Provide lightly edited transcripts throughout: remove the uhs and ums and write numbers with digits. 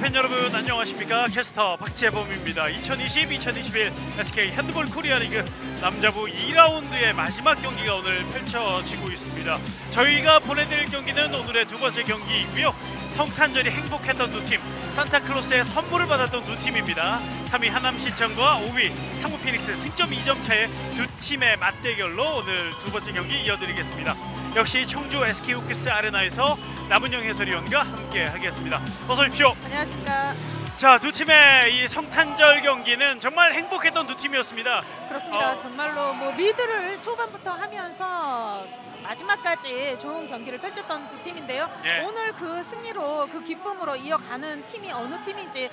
팬 여러분 안녕하십니까. 캐스터 박재범입니다. 2020-2021 SK 핸드볼 코리아리그 남자부 2라운드의 마지막 경기가 오늘 펼쳐지고 있습니다. 저희가 보내드릴 경기는 오늘의 두 번째 경기이고요. 성탄절이 행복했던 두 팀, 산타클로스의 선물을 받았던 두 팀입니다. 3위 하남시청과 5위 상무피닉스 승점 2점 차의 두 팀의 맞대결로 오늘 두 번째 경기 이어드리겠습니다. 역시 청주 SK호키스 아레나에서 남은영 해설위원과 함께 하겠습니다. 어서 오십시오. 안녕하십니까. 자, 두 팀의 이 성탄절 경기는 정말 행복했던 두 팀이었습니다. 그렇습니다. 정말로 뭐 리드를 초반부터 하면서 마지막까지 좋은 경기를 펼쳤던 두 팀인데요. 예. 오늘 그 승리로 그 기쁨으로 이어가는 팀이 어느 팀인지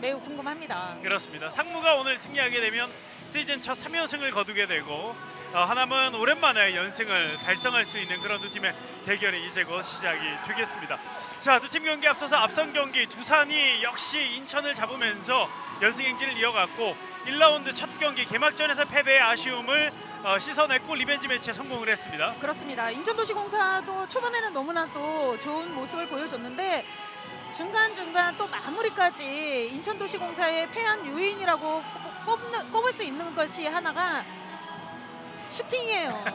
매우 궁금합니다. 그렇습니다. 상무가 오늘 승리하게 되면 시즌 첫 3연승을 거두게 되고 하남은 오랜만에 연승을 달성할 수 있는 그런 두 팀의 대결이 이제 곧 시작이 되겠습니다. 자, 두 팀 경기 앞서서 앞선 경기 두산이 역시 인천을 잡으면서 연승 행진을 이어갔고 1라운드 첫 경기 개막전에서 패배의 아쉬움을 씻어냈고 리벤지 매치에 성공을 했습니다. 그렇습니다. 인천도시공사도 초반에는 너무나도 좋은 모습을 보여줬는데 중간중간 또 마무리까지 인천도시공사의 패한 요인이라고 꼽을 수 있는 것이 하나가 슈팅이에요.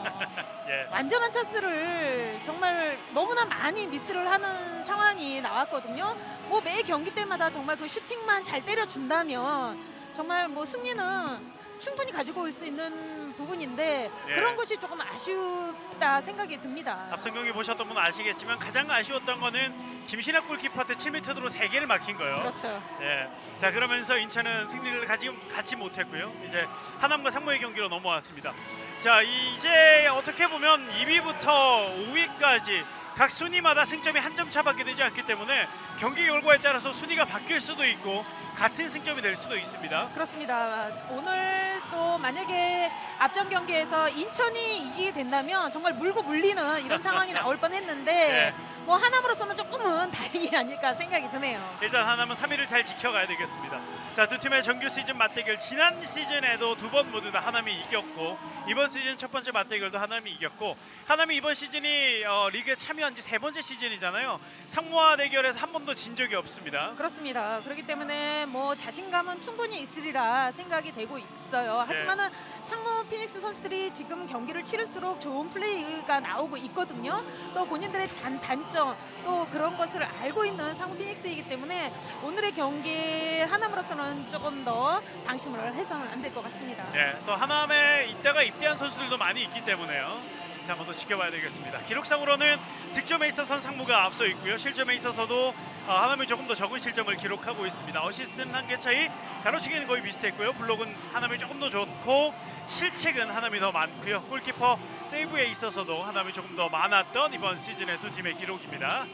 예. 완전한 찬스를 정말 너무나 많이 미스를 하는 상황이 나왔거든요. 뭐 매 경기 때마다 정말 그 슈팅만 잘 때려준다면 정말 뭐 승리는 충분히 가지고 올 수 있는 부분인데 예. 그런 것이 조금 아쉽다 생각이 듭니다. 앞선 경기 보셨던 분은 아시겠지만 가장 아쉬웠던 거는 김신학 골키퍼한테 7m 드로 3개를 막힌 거예요. 그렇죠. 예. 자, 그러면서 인천은 승리를 갖지 못했고요. 이제 하남과 상무의 경기로 넘어왔습니다. 자, 이제 어떻게 보면 2위부터 5위까지 각 순위마다 승점이 한 점 차밖에 되지 않기 때문에 경기 결과에 따라서 순위가 바뀔 수도 있고 같은 승점이 될 수도 있습니다. 그렇습니다. 오늘 또 만약에 앞전 경기에서 인천이 이기게 된다면 정말 물고 물리는 이런 상황이 나올 뻔했는데 네. 뭐 하남으로서는 조금은 다행이 아닐까 생각이 드네요. 일단 하나는 3위를 잘 지켜가야 되겠습니다. 자, 두 팀의 정규 시즌 맞대결 지난 시즌에도 두 번 모두 다 하남이 이겼고 이번 시즌 첫 번째 맞대결도 하남이 이겼고 하남이 이번 시즌이 리그에 참여한 지 세 번째 시즌이잖아요. 상무와 대결에서 한 번도 진 적이 없습니다. 그렇습니다. 그렇기 때문에 뭐 자신감은 충분히 있으리라 생각이 되고 있어요. 하지만은 상무 피닉스 선수들이 지금 경기를 치를수록 좋은 플레이가 나오고 있거든요. 또 본인들의 단점 또 그런 것을 알고 있는 상무 피닉스이기 때문에 오늘의 경기 하남으로서는 조금 더 방심을 해서는 안 될 것 같습니다. 네, 또 하남에 이따가 입대한 선수들도 많이 있기 때문에요. 자, 한번 더 지켜봐야 되겠습니다. 기록상으로는 득점에 있어서는 상무가 앞서 있고요. 실점에 있어서도 하남이 조금 더 적은 실점을 기록하고 있습니다. 어시스트는 한 개 차이, 가로치기는 거의 비슷했고요. 블록은 하남이 조금 더 좋고 실책은 하남이 더 많고요. 골키퍼 세이브에 있어서도 하남이 조금 더 많았던 이번 시즌의 두 팀의 기록입니다.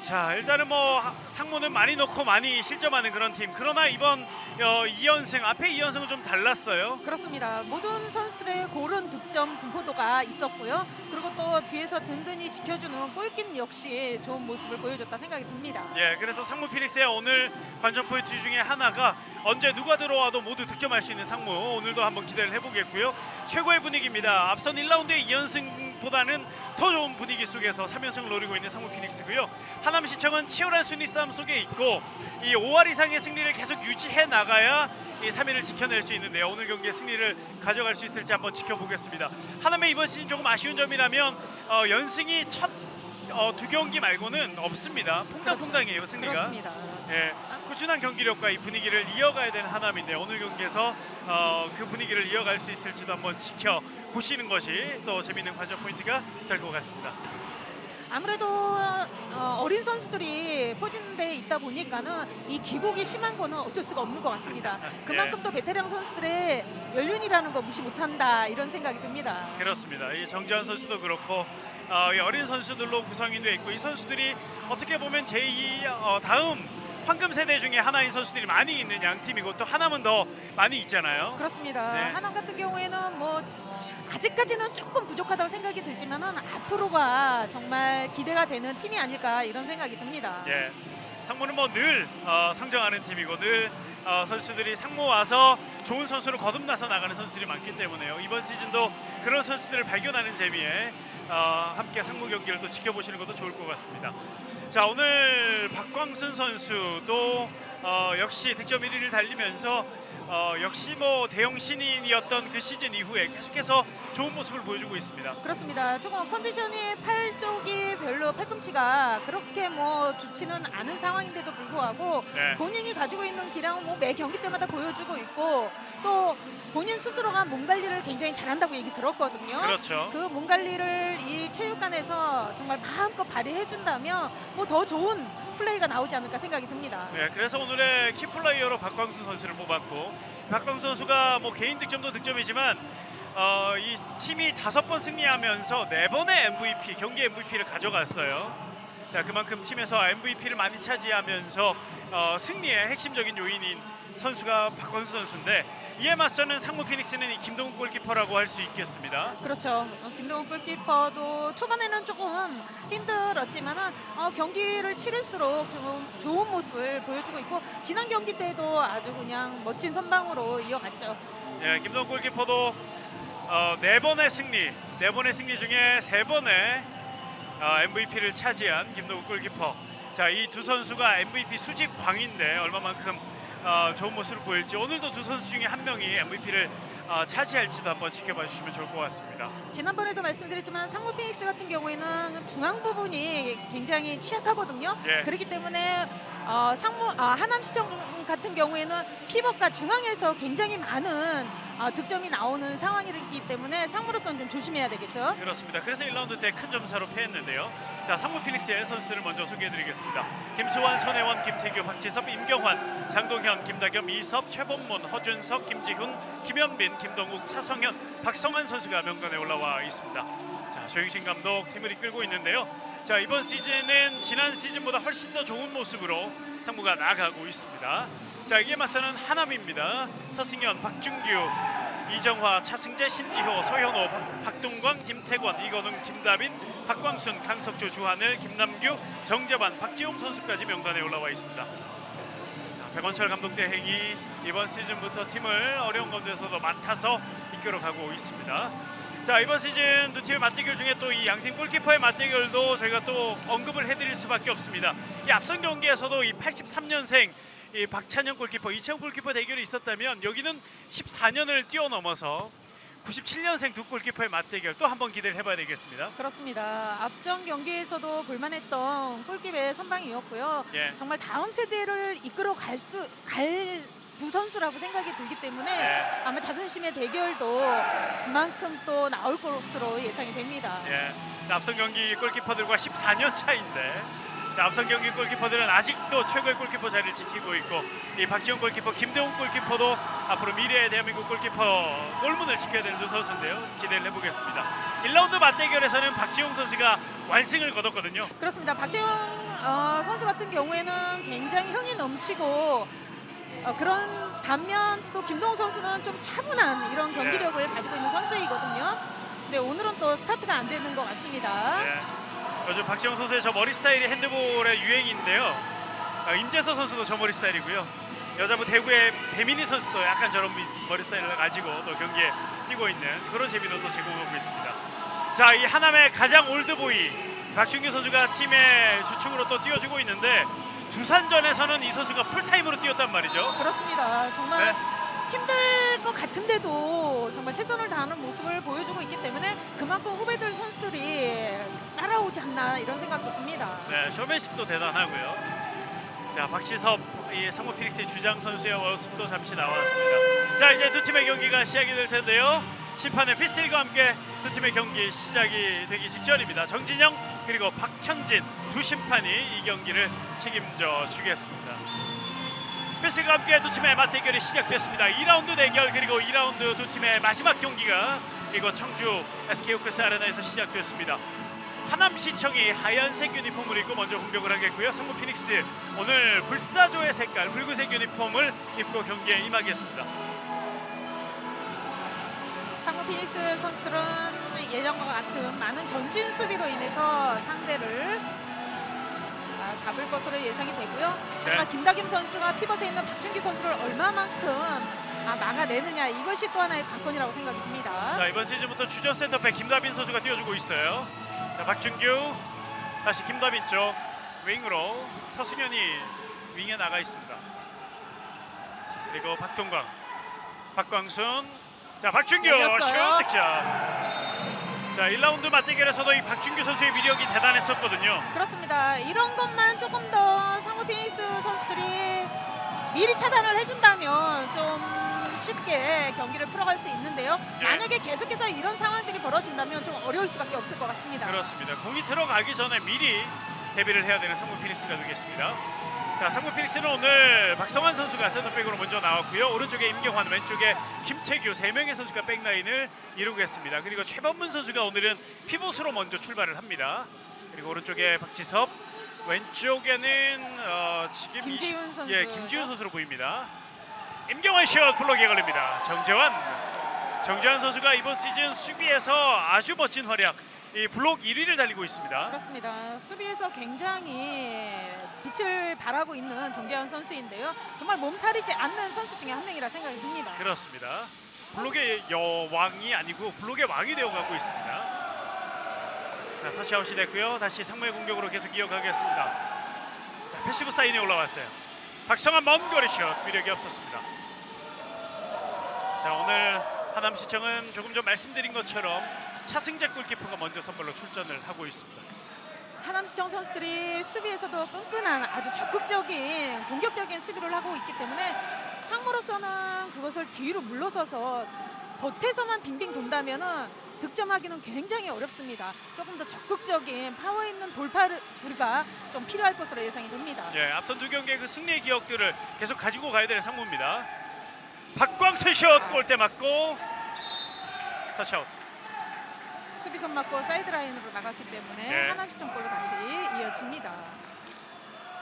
자, 일단은 뭐 상무는 많이 넣고 많이 실점하는 그런 팀. 그러나 이번 2연승 앞에 2연승은 좀 달랐어요. 그렇습니다. 모든 선수들의 고른 득점 분포도가 있었고요. 그리고 또 뒤에서 든든히 지켜주는 골김 역시 좋은 모습을 보여줬다 생각이 듭니다. 예, 그래서 상무 피닉스의 오늘 관전 포인트 중에 하나가 언제 누가 들어와도 모두 득점할 수 있는 상무, 오늘도 한번 기대를 해보겠고요. 최고의 분위기입니다. 앞선 1라운드의 2연승보다는 더 좋은 분위기 속에서 3연승을 노리고 있는 상무 피닉스고요. 하남시청은 치열한 순위 싸움 속에 있고 이 5할 이상의 승리를 계속 유지해 나가야 이 3위를 지켜낼 수 있는데요. 오늘 경기에 승리를 가져갈 수 있을지 한번 지켜보겠습니다. 하남의 이번 시즌 조금 아쉬운 점이라면 연승이 첫 두 경기 말고는 없습니다. 퐁당퐁당이에요, 승리가. 그렇습니다. 예, 꾸준한 경기력과 이 분위기를 이어가야 되는 하남인데 오늘 경기에서 그 분위기를 이어갈 수 있을지도 한번 지켜보시는 것이 또 재미있는 관전 포인트가 될 것 같습니다. 아무래도 어린 선수들이 포진대에 있다 보니까는 이 기복이 심한 거는 어쩔 수가 없는 것 같습니다. 그만큼 또 베테랑 선수들의 연륜이라는 거 무시 못한다 이런 생각이 듭니다. 그렇습니다. 이 정지환 선수도 그렇고 이 어린 선수들로 구성이 돼 있고 이 선수들이 어떻게 보면 제2 다음 황금 세대 중에 하나인 선수들이 많이 있는 양 팀이고 또 하남은 더 많이 있잖아요. 그렇습니다. 네. 하남 같은 경우에는 뭐 아직까지는 조금 부족하다고 생각이 들지만은 앞으로가 정말 기대가 되는 팀이 아닐까 이런 생각이 듭니다. 예, 상무는 뭐 늘 성장하는 팀이고 늘 선수들이 상무 와서 좋은 선수로 거듭나서 나가는 선수들이 많기 때문에요. 이번 시즌도 그런 선수들을 발견하는 재미에 함께 상무 경기를 또 지켜보시는 것도 좋을 것 같습니다. 자, 오늘 박광순 선수도 역시 득점 1위를 달리면서 역시 뭐 대형 신인이었던 그 시즌 이후에 계속해서 좋은 모습을 보여주고 있습니다. 그렇습니다. 조금 컨디션이 팔 쪽이 별로 팔꿈치가 그렇게 뭐 좋지는 않은 상황인데도 불구하고 네. 본인이 가지고 있는 기량은 뭐 매 경기 때마다 보여주고 있고 또 본인 스스로가 몸 관리를 굉장히 잘한다고 얘기 들었거든요. 그렇죠. 그 몸 관리를 이 체육관에서 정말 마음껏 발휘해 준다면 뭐 더 좋은 플레이가 나오지 않을까 생각이 듭니다. 네, 그래서 오늘의 키플레이어로 박광순 선수를 뽑았고, 박광순 선수가 뭐 개인 득점도 득점이지만 이 팀이 5번 승리하면서 4번의 MVP, 경기 MVP를 가져갔어요. 자, 그만큼 팀에서 MVP를 많이 차지하면서 승리의 핵심적인 요인인 선수가 박광순 선수인데, 이에 맞서는 상무 피닉스는 이 김동욱 골키퍼라고 할 수 있겠습니다. 그렇죠. 김동욱 골키퍼도 초반에는 조금 힘들었지만은 경기를 치를수록 좀 좋은 모습을 보여주고 있고 지난 경기 때도 아주 그냥 멋진 선방으로 이어갔죠. 예, 김동욱 골키퍼도 4번의 승리 중에 3번의 MVP를 차지한 김동욱 골키퍼. 자, 이 두 선수가 MVP 수직 광인데 얼마만큼 좋은 모습을 보일지, 오늘도 두 선수 중에 한 명이 MVP를 차지할지도 한번 지켜봐 주시면 좋을 것 같습니다. 지난번에도 말씀드렸지만 상무 피닉스 같은 경우에는 중앙 부분이 굉장히 취약하거든요. 예. 그렇기 때문에 하남시청 같은 경우에는 피벗과 중앙에서 굉장히 많은 득점이 나오는 상황이기 때문에 상무로서는 좀 조심해야 되겠죠. 그렇습니다. 그래서 1라운드 때 큰 점차로 패했는데요. 자, 상무 피닉스의 선수들을 먼저 소개해드리겠습니다. 김수환, 손혜원, 김태규, 박지섭, 임경환, 장동현, 김다겸, 이섭, 최범문, 허준석, 김지훈, 김현빈, 김동욱, 차성현, 박성환 선수가 명단에 올라와 있습니다. 자, 조영신 감독 팀을 이끌고 있는데요. 자, 이번 시즌은 지난 시즌보다 훨씬 더 좋은 모습으로 상무가 나아가고 있습니다. 자, 이에 맞서는 하남입니다. 서승현, 박준규, 이정화, 차승재, 신지효, 서현호, 박동광, 김태권, 이건웅, 김다빈, 박광순, 강석주, 주하늘, 김남규, 정재반, 박지용 선수까지 명단에 올라와 있습니다. 자, 백원철 감독 대행이 이번 시즌부터 팀을 어려운 가운데서도 맡아서 이끌어가고 있습니다. 자, 이번 시즌 두 팀의 맞대결 중에 또 이 양팀 골키퍼의 맞대결도 저희가 또 언급을 해드릴 수밖에 없습니다. 이 앞선 경기에서도 이 83년생 이 박찬영 골키퍼, 이채영 골키퍼 대결이 있었다면 여기는 14년을 뛰어넘어서 97년생 두 골키퍼의 맞대결 또 한번 기대를 해봐야 되겠습니다. 그렇습니다. 앞전 경기에서도 볼만했던 골키퍼의 선방이었고요. 예. 정말 다음 세대를 이끌어 갈 두 선수라고 생각이 들기 때문에 예. 아마 자존심의 대결도 그만큼 또 나올 것으로 예상이 됩니다. 예. 자, 앞선 경기 골키퍼들과 14년 차인데, 자, 앞선 경기 골키퍼들은 아직도 최고의 골키퍼 자리를 지키고 있고, 이 박지용 골키퍼, 김대웅 골키퍼도 앞으로 미래의 대한민국 골키퍼 골문을 지켜야 되는 두 선수인데요. 기대를 해보겠습니다. 1라운드 맞대결에서는 박지용 선수가 완승을 거뒀거든요. 그렇습니다. 박재영 선수 같은 경우에는 굉장히 흥이 넘치고 그런 반면 또 김동욱 선수는 좀 차분한 이런 경기력을 가지고 있는 선수이거든요. 근데 오늘은 또 스타트가 안 되는 것 같습니다. 네. 요즘 박지영 선수의 저 머리 스타일이 핸드볼의 유행인데요. 임재서 선수도 저 머리 스타일이고요. 여자부 대구의 배민희 선수도 약간 저런 머리 스타일을 가지고 또 경기에 뛰고 있는 그런 재미도 또 제공하고 있습니다. 자, 이 하남의 가장 올드보이 박준규 선수가 팀의 주축으로 또 뛰어주고 있는데, 두산전에서는 이 선수가 풀타임으로 뛰었단 말이죠. 그렇습니다. 정말 네. 힘들 것 같은데도 정말 최선을 다하는 모습을 보여주고 있기 때문에 그만큼 후배들 선수들이 따라오지 않나 이런 생각도 듭니다. 네, 쇼맨십도 대단하고요. 자, 박지섭, 이 상무 피닉스의 주장 선수의 모습도 잠시 나왔습니다. 자, 이제 두 팀의 경기가 시작이 될 텐데요. 심판의 피슬과 함께 두 팀의 경기 시작이 되기 직전입니다. 정진영 그리고 박현진 두 심판이 이 경기를 책임져 주겠습니다. 피슬과 함께 두 팀의 맞대결이 시작됐습니다. 2라운드 대결, 그리고 2라운드 두 팀의 마지막 경기가 이곳 청주 SK호크스 아레나에서 시작됐습니다. 하남시청이 하얀색 유니폼을 입고 먼저 공격을 하겠고요. 상무 피닉스 오늘 불사조의 색깔 붉은색 유니폼을 입고 경기에 임하겠습니다. 상무 피닉스 선수들은 예전과 같은 많은 전진 수비로 인해서 상대를 잡을 것으로 예상이 되고요. 네. 하지만 김다김 선수가 피벗에 있는 박준규 선수를 얼마만큼 막아내느냐, 이것이 또 하나의 관건이라고 생각이 듭니다. 자, 이번 시즌부터 주전 센터백 김다빈 선수가 뛰어주고 있어요. 자, 박준규 다시 김다빈 쪽 윙으로 서승현이 윙에 나가 있습니다. 자, 그리고 박동광, 박광순, 자 박준규 열렸어요. 슛 득점. 자, 1라운드 맞대결에서도 이 박준규 선수의 위력이 대단했었거든요. 그렇습니다. 이런 것만 조금 더 상무 피닉스 선수들이 미리 차단을 해준다면 좀 쉽게 경기를 풀어갈 수 있는데요. 예. 만약에 계속해서 이런 상황들이 벌어진다면 좀 어려울 수밖에 없을 것 같습니다. 그렇습니다. 공이 들어가기 전에 미리 대비를 해야 되는 상무 피닉스가 되겠습니다. 자, 상무 피닉스는 오늘 박성환 선수가 센터백으로 먼저 나왔고요. 오른쪽에 임경환, 왼쪽에 김태규, 3명의 선수가 백라인을 이루겠습니다. 그리고 최범문 선수가 오늘은 피봇으로 먼저 출발을 합니다. 그리고 오른쪽에 박지섭, 왼쪽에는 지금 김지훈 선수. 예, 김지훈 선수로 보입니다. 임경환 슛 블록에 걸립니다. 정재환 선수가 이번 시즌 수비에서 아주 멋진 활약, 이 블록 1위를 달리고 있습니다. 그렇습니다. 수비에서 굉장히 빛을 발하고 있는 정재환 선수인데요. 정말 몸살이지 않는 선수 중에 한 명이라 생각이 듭니다. 그렇습니다. 블록의 여왕이 아니고 블록의 왕이 되어가고 있습니다. 자, 터치아웃이 됐고요. 다시 상무의 공격으로 계속 이어가겠습니다. 자, 패시브 사인이 올라왔어요. 박성환 먼 거리 슛, 위력이 없었습니다. 자, 오늘 하남시청은 조금 전 말씀드린 것처럼 차승재 골키퍼가 먼저 선발로 출전을 하고 있습니다. 하남시청 선수들이 수비에서도 끈끈한 아주 적극적인 공격적인 수비를 하고 있기 때문에 상무로서는 그것을 뒤로 물러서서 겉에서만 빙빙 돈다면은 득점하기는 굉장히 어렵습니다. 조금 더 적극적인 파워 있는 돌파가 좀 필요할 것으로 예상이 됩니다. 예, 앞선 두 경기의 그 승리의 기억들을 계속 가지고 가야 되는 상무입니다. 박광순 슛 골대 맞고 터치아웃. 수비선 맞고 사이드라인으로 나갔기 때문에 네. 하남시청 골로 다시 이어집니다.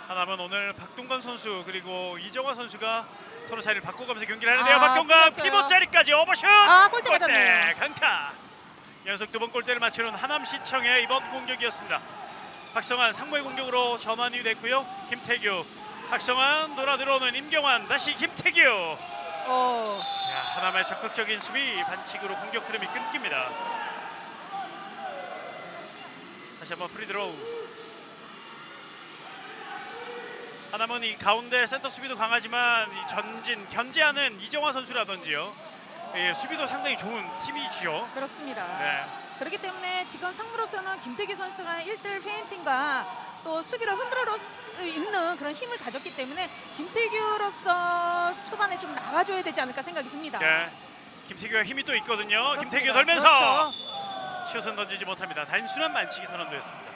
하나만 오늘 박동관 선수 그리고 이정화 선수가 서로 자리를 바꿔가면서 경기를 하는데요. 아, 박동관 틀렸어요. 피봇 자리까지 오버슛. 골대 맞았네요. 강타. 연속 2번 골대를 맞추는 하남시청의 이번 공격이었습니다. 박성환 상무의 공격으로 전환이 됐고요. 김태규, 박성환 돌아 들어오는 임경환, 다시 김태규. 자, 하남의 적극적인 수비, 반칙으로 공격 흐름이 끊깁니다. 다시 한번 프리드로우. 하남은 이 가운데 센터 수비도 강하지만 이 전진 견제하는 이정화 선수라든지요, 예, 수비도 상당히 좋은 팀이죠. 그렇습니다. 네. 그렇기 때문에 지금 상무로서는 김태규 선수가 1대1 페인팅과 또 수비를 흔들어 수 있는 그런 힘을 가졌기 때문에 김태규로서 초반에 좀 나와줘야 되지 않을까 생각이 듭니다. 네. 김태규가 힘이 또 있거든요. 그렇습니다. 김태규 돌면서 그렇죠. 슛은 던지지 못합니다. 단순한 만치기 선언되었습니다.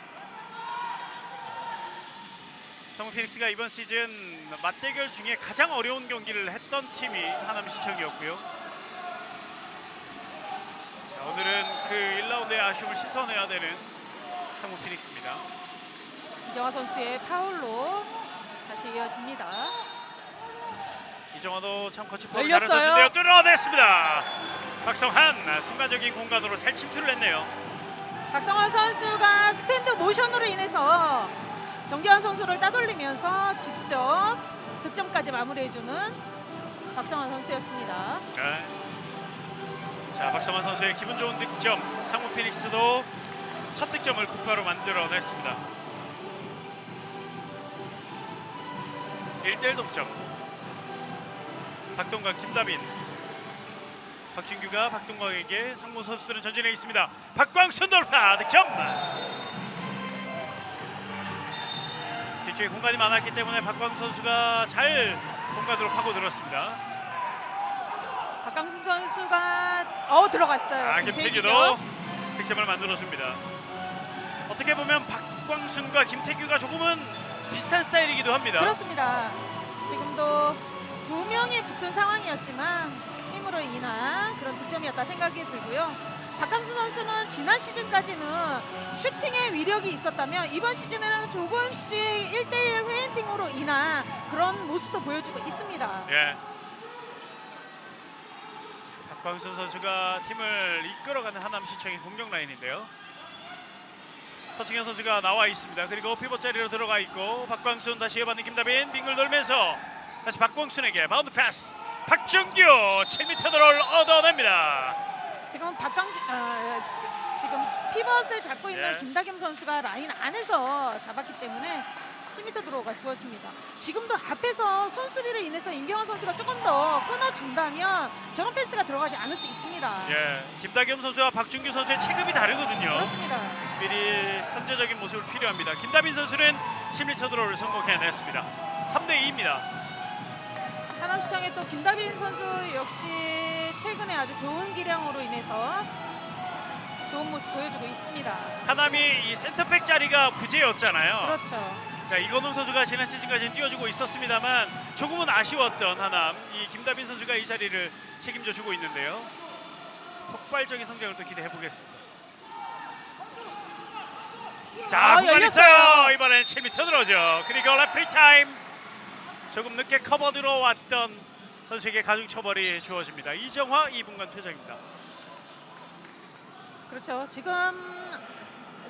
성우 피닉스가 이번 시즌 맞대결 중에 가장 어려운 경기를 했던 팀이 하남시청이었고요. 자, 오늘은 그 1라운드의 아쉬움을 씻어내야 되는 성우 피닉스입니다. 이정화 선수의 파울로 다시 이어집니다. 이정화도 참 거친 파울 열렸어요. 잘한 선수인데요. 뚫어냈습니다. 박성한 순간적인 공간으로 잘 침투를 했네요. 박성환 선수가 스탠드 모션으로 인해서 정재환 선수를 따돌리면서 직접 득점까지 마무리해주는 박성환 선수였습니다. 네. 자, 박성환 선수의 기분 좋은 득점. 상무 피닉스도 첫 득점을 곧바로 만들어냈습니다. 1대1 동점. 박동광, 김다빈. 박준규가 박동광에게 상무 선수들은 전진해 있습니다. 박광순 돌파 득점. 뒤쪽에 공간이 많았기 때문에 박광순 선수가 잘 공간으로 파고들었습니다. 박광순 선수가 들어갔어요. 김태규도 득점을 만들어줍니다. 어떻게 보면 박광순과 김태규가 조금은 비슷한 스타일이기도 합니다. 그렇습니다. 지금도 두 명이 붙은 상황이었지만 힘으로 인한 그런 득점이었다 생각이 들고요. 박광순 선수는 지난 시즌까지는 슈팅의 위력이 있었다면 이번 시즌에는 조금씩 1대1 회인팅으로 인한 그런 모습도 보여주고 있습니다. 예. 박광순 선수가 팀을 이끌어가는 하남시청의 공격 라인인데요. 서승현 선수가 나와 있습니다. 그리고 피벗 자리로 들어가 있고 박광순 다시 이어받는 김다빈 빙글 돌면서 다시 박광순에게 바운드 패스. 박준규 7m 드롤 얻어냅니다. 지금 지금 피벗을 잡고 있는 예. 김다겸 선수가 라인 안에서 잡았기 때문에 10m 드로우가 주어집니다. 지금도 앞에서 손수비를 인해서 임경환 선수가 조금 더 끊어준다면 저런 패스가 들어가지 않을 수 있습니다. 예, 김다겸 선수와 박준규 선수의 체급이 다르거든요. 그렇습니다. 미리 선제적인 모습을 필요합니다. 김다빈 선수는 10m 드로우를 성공해냈습니다. 3대2입니다. 하남시청의 또 김다빈 선수 역시 최근에 아주 좋은 기량으로 인해서 좋은 모습 보여주고 있습니다. 하남이 이 센터백 자리가 부재였잖아요. 그렇죠. 자, 이건웅 선수가 지난 시즌까지는 뛰어주고 있었습니다만 조금은 아쉬웠던 하남. 이 김다빈 선수가 이 자리를 책임져 주고 있는데요. 폭발적인 성장을 또 기대해 보겠습니다. 자, 공간 있어요. 이번엔 7m 들어오죠. 그리고 레프리 타임. 조금 늦게 커버 들어왔던 선수에게 가중 처벌이 주어집니다. 이정화 2분간 퇴장입니다. 그렇죠. 지금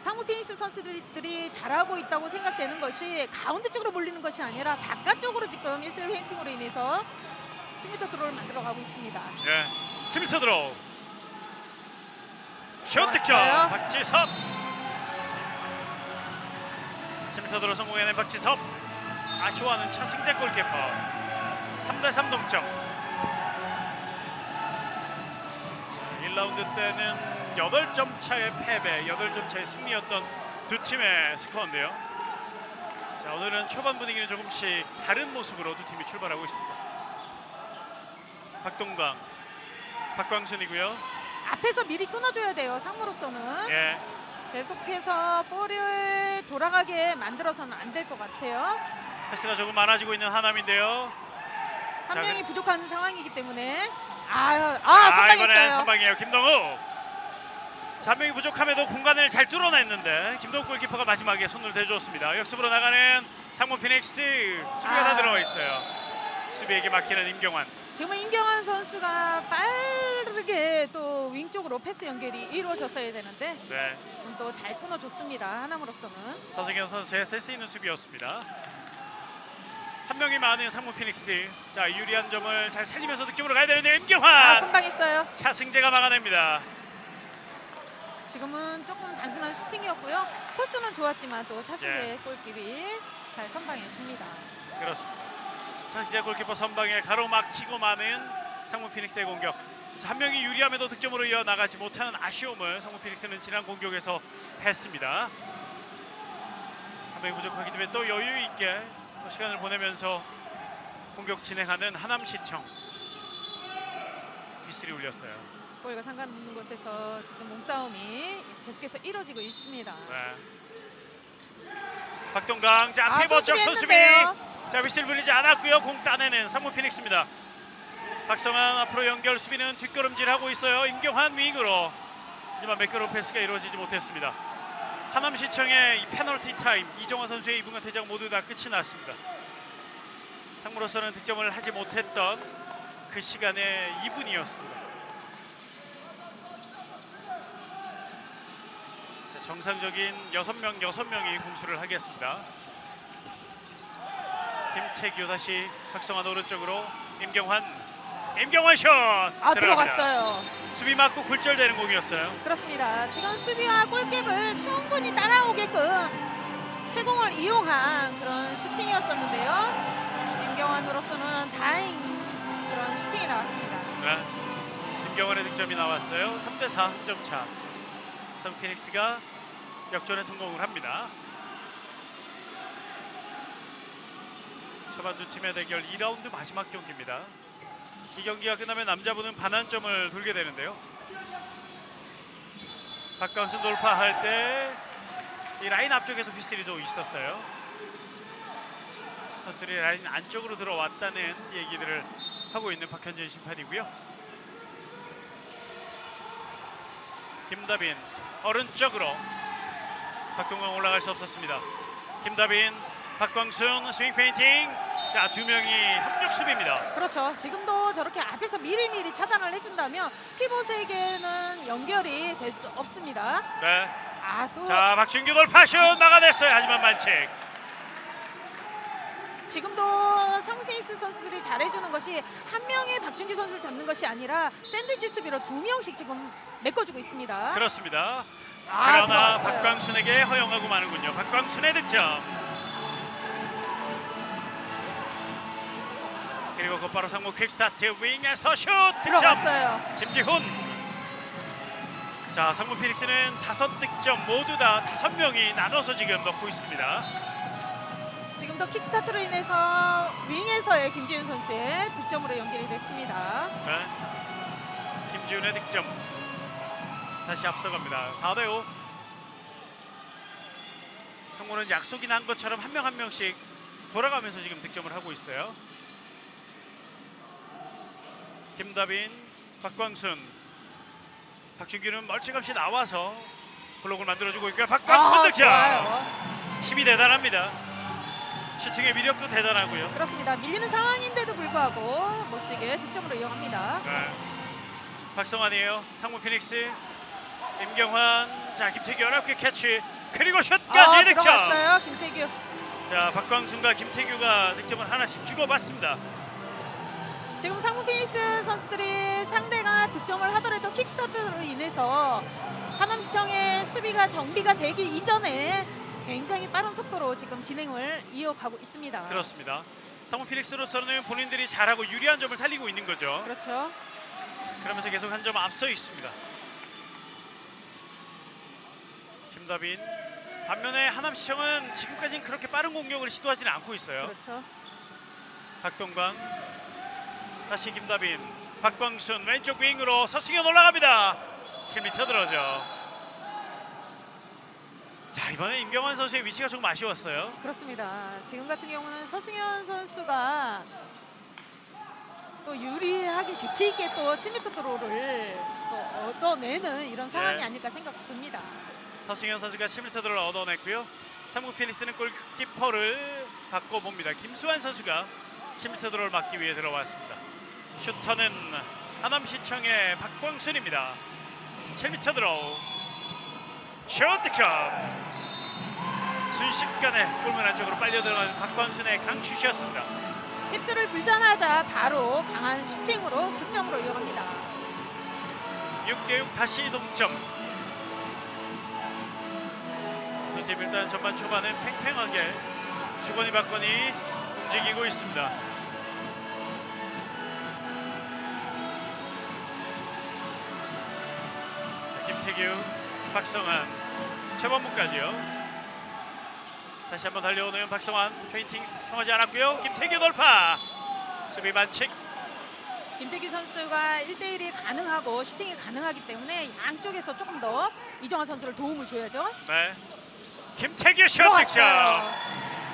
상무 피닉스 선수들이 잘하고 있다고 생각되는 것이 가운데 쪽으로 몰리는 것이 아니라 바깥쪽으로 지금 1대1 페인팅으로 인해서 10m 드로우를 만들어가고 있습니다. 예, 7m 들어. 슛 득점 좋았어요. 박지섭. 7m 들어 성공해낸 박지섭. 아쉬워하는 차승재 골키퍼. 3대3 동점. 자, 1라운드 때는 8점 차의 패배, 8점 차의 승리였던 두 팀의 스코어인데요. 자, 오늘은 초반 분위기는 조금씩 다른 모습으로 두 팀이 출발하고 있습니다. 박동강, 박광순이고요. 앞에서 미리 끊어줘야 돼요. 상무로서는. 예, 계속해서 볼을 돌아가게 만들어서는 안 될 것 같아요. 패스가 조금 많아지고 있는 하남인데요. 한 자, 명이 부족한 상황이기 때문에 이번엔 선방했어요. 선방이에요. 김동욱. 자, 한 명이 부족함에도 공간을 잘 뚫어냈는데 김동욱 골키퍼가 마지막에 손을 대주었습니다. 역습으로 나가는 상무 피닉스. 수비가 다 들어와 있어요. 수비에게 막히는 임경환. 지금은 임경환 선수가 빠르게 또 윙 쪽으로 패스 연결이 이루어졌어야 되는데 네, 지금 또 잘 끊어줬습니다. 하남으로서는. 서승현 선수의 센스 있는 수비였습니다. 한 명이 많은 상무 피닉스. 자, 유리한 점을 잘 살리면서 득점으로 가야 되는데 임경환. 선방했어요. 차승재가 막아냅니다. 지금은 조금 단순한 슈팅이었고요. 코스는 좋았지만 또 차승재 예. 골키비 잘 선방해 줍니다. 그렇습니다. 차승재 골키퍼 선방에 가로막히고 마는 상무 피닉스의 공격. 자, 한 명이 유리함에도 득점으로 이어나가지 못하는 아쉬움을 상무 피닉스는 지난 공격에서 했습니다. 한 명이 부족하기 때문에 또 여유 있게 또 시간을 보내면서 공격 진행하는 하남시청. 휘슬이 울렸어요. 볼과 상관없는 곳에서 지금 몸싸움이 계속해서 이루어지고 있습니다. 네. 박동강. 자, 피벗적 선수비. 했는데요. 자, 휘슬 불리지 않았고요. 공 따내는 상무 피닉스입니다. 박성환 앞으로 연결. 수비는 뒷걸음질하고 있어요. 임경환 윙으로. 하지만 매끄러운 패스가 이루어지지 못했습니다. 하남시청의 이 페널티 타임, 이정화 선수의 2분간 퇴장 모두 다 끝이 났습니다. 상무로서는 득점을 하지 못했던 그 시간의 2분이었습니다. 정상적인 6명이 공수를 하겠습니다. 김태규 다시 박성환 오른쪽으로 임경환 슛 들어갔어요. 수비 맞고 굴절되는 공이었어요. 그렇습니다. 지금 수비와 골킥을 충분히 따라오게끔 채공을 이용한 그런 슈팅이었었는데요. 임경환으로서는 다행히 그런 슈팅이 나왔습니다. 네. 임경환의 득점이 나왔어요. 3대4 한 점 차. 상 피닉스가 역전에 성공을 합니다. 초반 두 팀의 대결 2라운드 마지막 경기입니다. 이 경기가 끝나면 남자분은 반환점을 돌게 되는데요. 박광순 돌파할 때 이 라인 앞쪽에서 휘슬이 또 있었어요. 선수들이 라인 안쪽으로 들어왔다는 얘기들을 하고 있는 박현진 심판이고요. 김다빈 오른쪽으로. 박동강 올라갈 수 없었습니다. 김다빈, 박광순 스윙 페인팅. 자, 두 명이 협력 수비입니다. 그렇죠. 지금도 저렇게 앞에서 미리미리 차단을 해준다면 피봇에게는 연결이 될 수 없습니다. 네, 또 자, 박준규 돌파슛 나가냈어요. 하지만 반칙. 지금도 상무 페이스 선수들이 잘해주는 것이 한 명의 박준규 선수를 잡는 것이 아니라 샌드위치 수비로 2명씩 지금 메꿔주고 있습니다. 그렇습니다. 그러나 들어왔어요. 박광순에게 허용하고 마는군요. 박광순의 득점. 그리고 곧바로 상무 퀵스타트 윙에서 슛 득점. 들어갔어요. 김지훈. 자, 상무 피닉스는 5득점 모두 다 5명이 나눠서 지금 넣고 있습니다. 지금도 킥스타트로 인해서 윙에서의 김지훈 선수의 득점으로 연결이 됐습니다. 네. 김지훈의 득점. 다시 앞서갑니다. 4대5. 상무는 약속이 난 것처럼 한 명 한 명씩 돌아가면서 지금 득점을 하고 있어요. 김다빈, 박광순. 박준규는 멀찌감치 나와서 블록을 만들어주고 있고요. 박광순 득점. 좋아요. 힘이 대단합니다. 슈팅의 위력도 대단하고요. 그렇습니다. 밀리는 상황인데도 불구하고 멋지게 득점으로 이어갑니다. 네. 박성환이에요. 상무 피닉스. 임경환. 자, 김태규 어렵게 캐치. 그리고 슛까지 득점. 들어갔어요. 김태규. 자, 박광순과 김태규가 득점을 하나씩 주고받습니다. 지금 상무 피닉스 선수들이 상대가 득점을 하더라도 킥스타트로 인해서 하남시청의 수비가 정비가 되기 이전에 굉장히 빠른 속도로 지금 진행을 이어가고 있습니다. 그렇습니다. 상무 피닉스로서는 본인들이 잘하고 유리한 점을 살리고 있는 거죠. 그렇죠. 그러면서 계속 한 점 앞서 있습니다. 김다빈. 반면에 하남시청은 지금까지는 그렇게 빠른 공격을 시도하지는 않고 있어요. 그렇죠. 박동광. 다시 김다빈. 박광순 왼쪽 윙으로 서승현 올라갑니다. 7m 들어죠. 자, 이번에 임경환 선수의 위치가 조금 아쉬웠어요. 그렇습니다. 지금 같은 경우는 서승현 선수가 또 유리하게 재치 있게 또 7m 드로우를 또 얻어내는 이런 상황이 네. 아닐까 생각됩니다. 서승현 선수가 7m 드로우를 얻어냈고요. 상무 피닉스는 골키퍼를 바꿔봅니다. 김수환 선수가 7m 드로우를 막기 위해 들어왔습니다. 슈터는 하남시청의 박광순입니다. 7m 드로우. 슛 득점. 순식간에 골문 안쪽으로 빨려 들어간 박광순의 강슛이었습니다. 힙스를 불자마자 바로 강한 슈팅으로 득점으로 이어갑니다. 6대6 다시 동점. 두 팀 일단 전반 초반에 팽팽하게 주거니 받거니 움직이고 있습니다. 김태규, 박성환, 최범문까지요. 다시 한번 달려오는 박성환. 페인팅 통하지 않았고요. 김태규 돌파. 수비 반칙. 김태규 선수가 1대1이 가능하고 슈팅이 가능하기 때문에 양쪽에서 조금 더 이정환 선수를 도움을 줘야죠. 네. 김태규 슛 들어갔어요.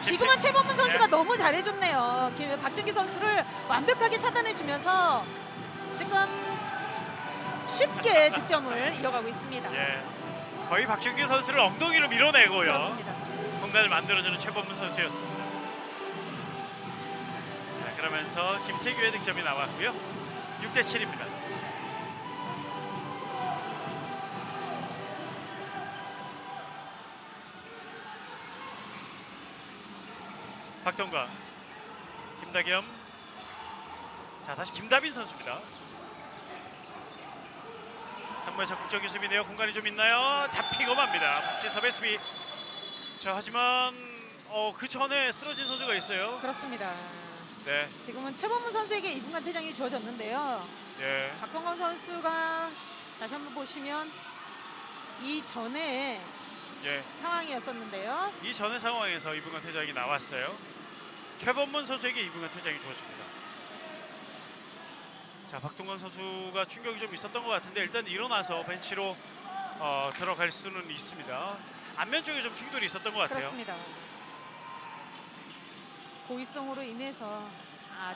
득점. 지금은 최범문 선수가 네. 너무 잘해줬네요. 박준기 선수를 완벽하게 차단해주면서 지금 쉽게 득점을 이어가고 있습니다. 예. 거의 박준규 선수를 엉덩이로 밀어내고요. 그렇습니다. 공간을 만들어주는 최범문 선수였습니다. 자, 그러면서 김태규의 득점이 나왔고요. 6대7입니다. 박동광, 김다겸. 자, 다시 김다빈 선수입니다. 상무의 적극적인 수비네요. 공간이 좀 있나요? 잡히고 맙니다. 박지섭의 수비. 자, 하지만 그 전에 쓰러진 선수가 있어요. 그렇습니다. 네, 지금은 최범문 선수에게 2분간 퇴장이 주어졌는데요. 예, 박동광 선수가 다시 한번 보시면 이전에 예. 상황이었었는데요. 이 전의 상황에서 2분간 퇴장이 나왔어요. 최범문 선수에게 2분간 퇴장이 주어집니다. 자, 박동광 선수가 충격이 좀 있었던 것 같은데 일단 일어나서 벤치로 들어갈 수는 있습니다. 안면 쪽에 좀 충돌이 있었던 것 같아요. 그렇습니다. 고의성으로 인해서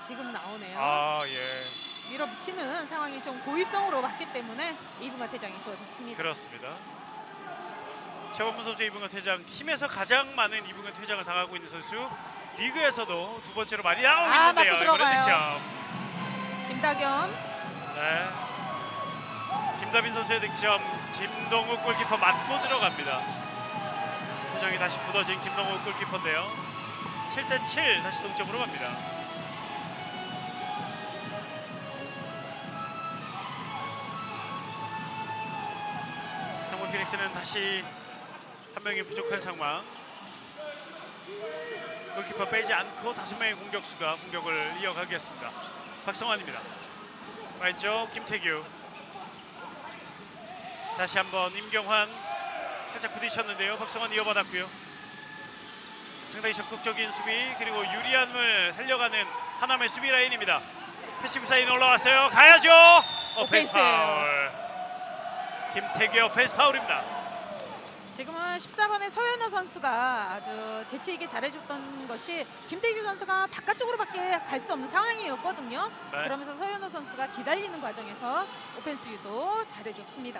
지금 나오네요. 아, 예, 밀어붙이는 상황이 좀 고의성으로 맞기 때문에 2분간 퇴장이 주어졌습니다. 그렇습니다. 최범문 선수의 2분간 퇴장, 팀에서 가장 많은 2분간 퇴장을 당하고 있는 선수, 리그에서도 두 번째로 많이 나오고 있는데요. 맞고 이번엔 들어가요. 득점. 김다겸. 네. 김다빈 선수의 득점, 김동욱 골키퍼 맞고 들어갑니다. 표정이 다시 굳어진 김동욱 골키퍼인데요. 7대7 다시 동점으로 갑니다. 상무 피닉스는 다시 한 명이 부족한 상황. 골키퍼 빼지 않고 5명의 공격수가 공격을 이어가겠습니다. 박성환입니다. 왼쪽 김태규. 다시 한번 임경환 살짝 부딪혔는데요. 박성환 이어받았고요. 상당히 적극적인 수비 그리고 유리함을 살려가는 하남의 수비 라인입니다. 패시브 사인 올라왔어요. 가야죠. 오펜스 파울. 김태규의 오펜스 파울입니다. 지금은 14번의 서현우 선수가 아주 재치 있게 잘해줬던 것이 김태규 선수가 바깥쪽으로밖에 갈 수 없는 상황이었거든요. 네. 그러면서 서현우 선수가 기다리는 과정에서 오펜스 유도 잘해줬습니다.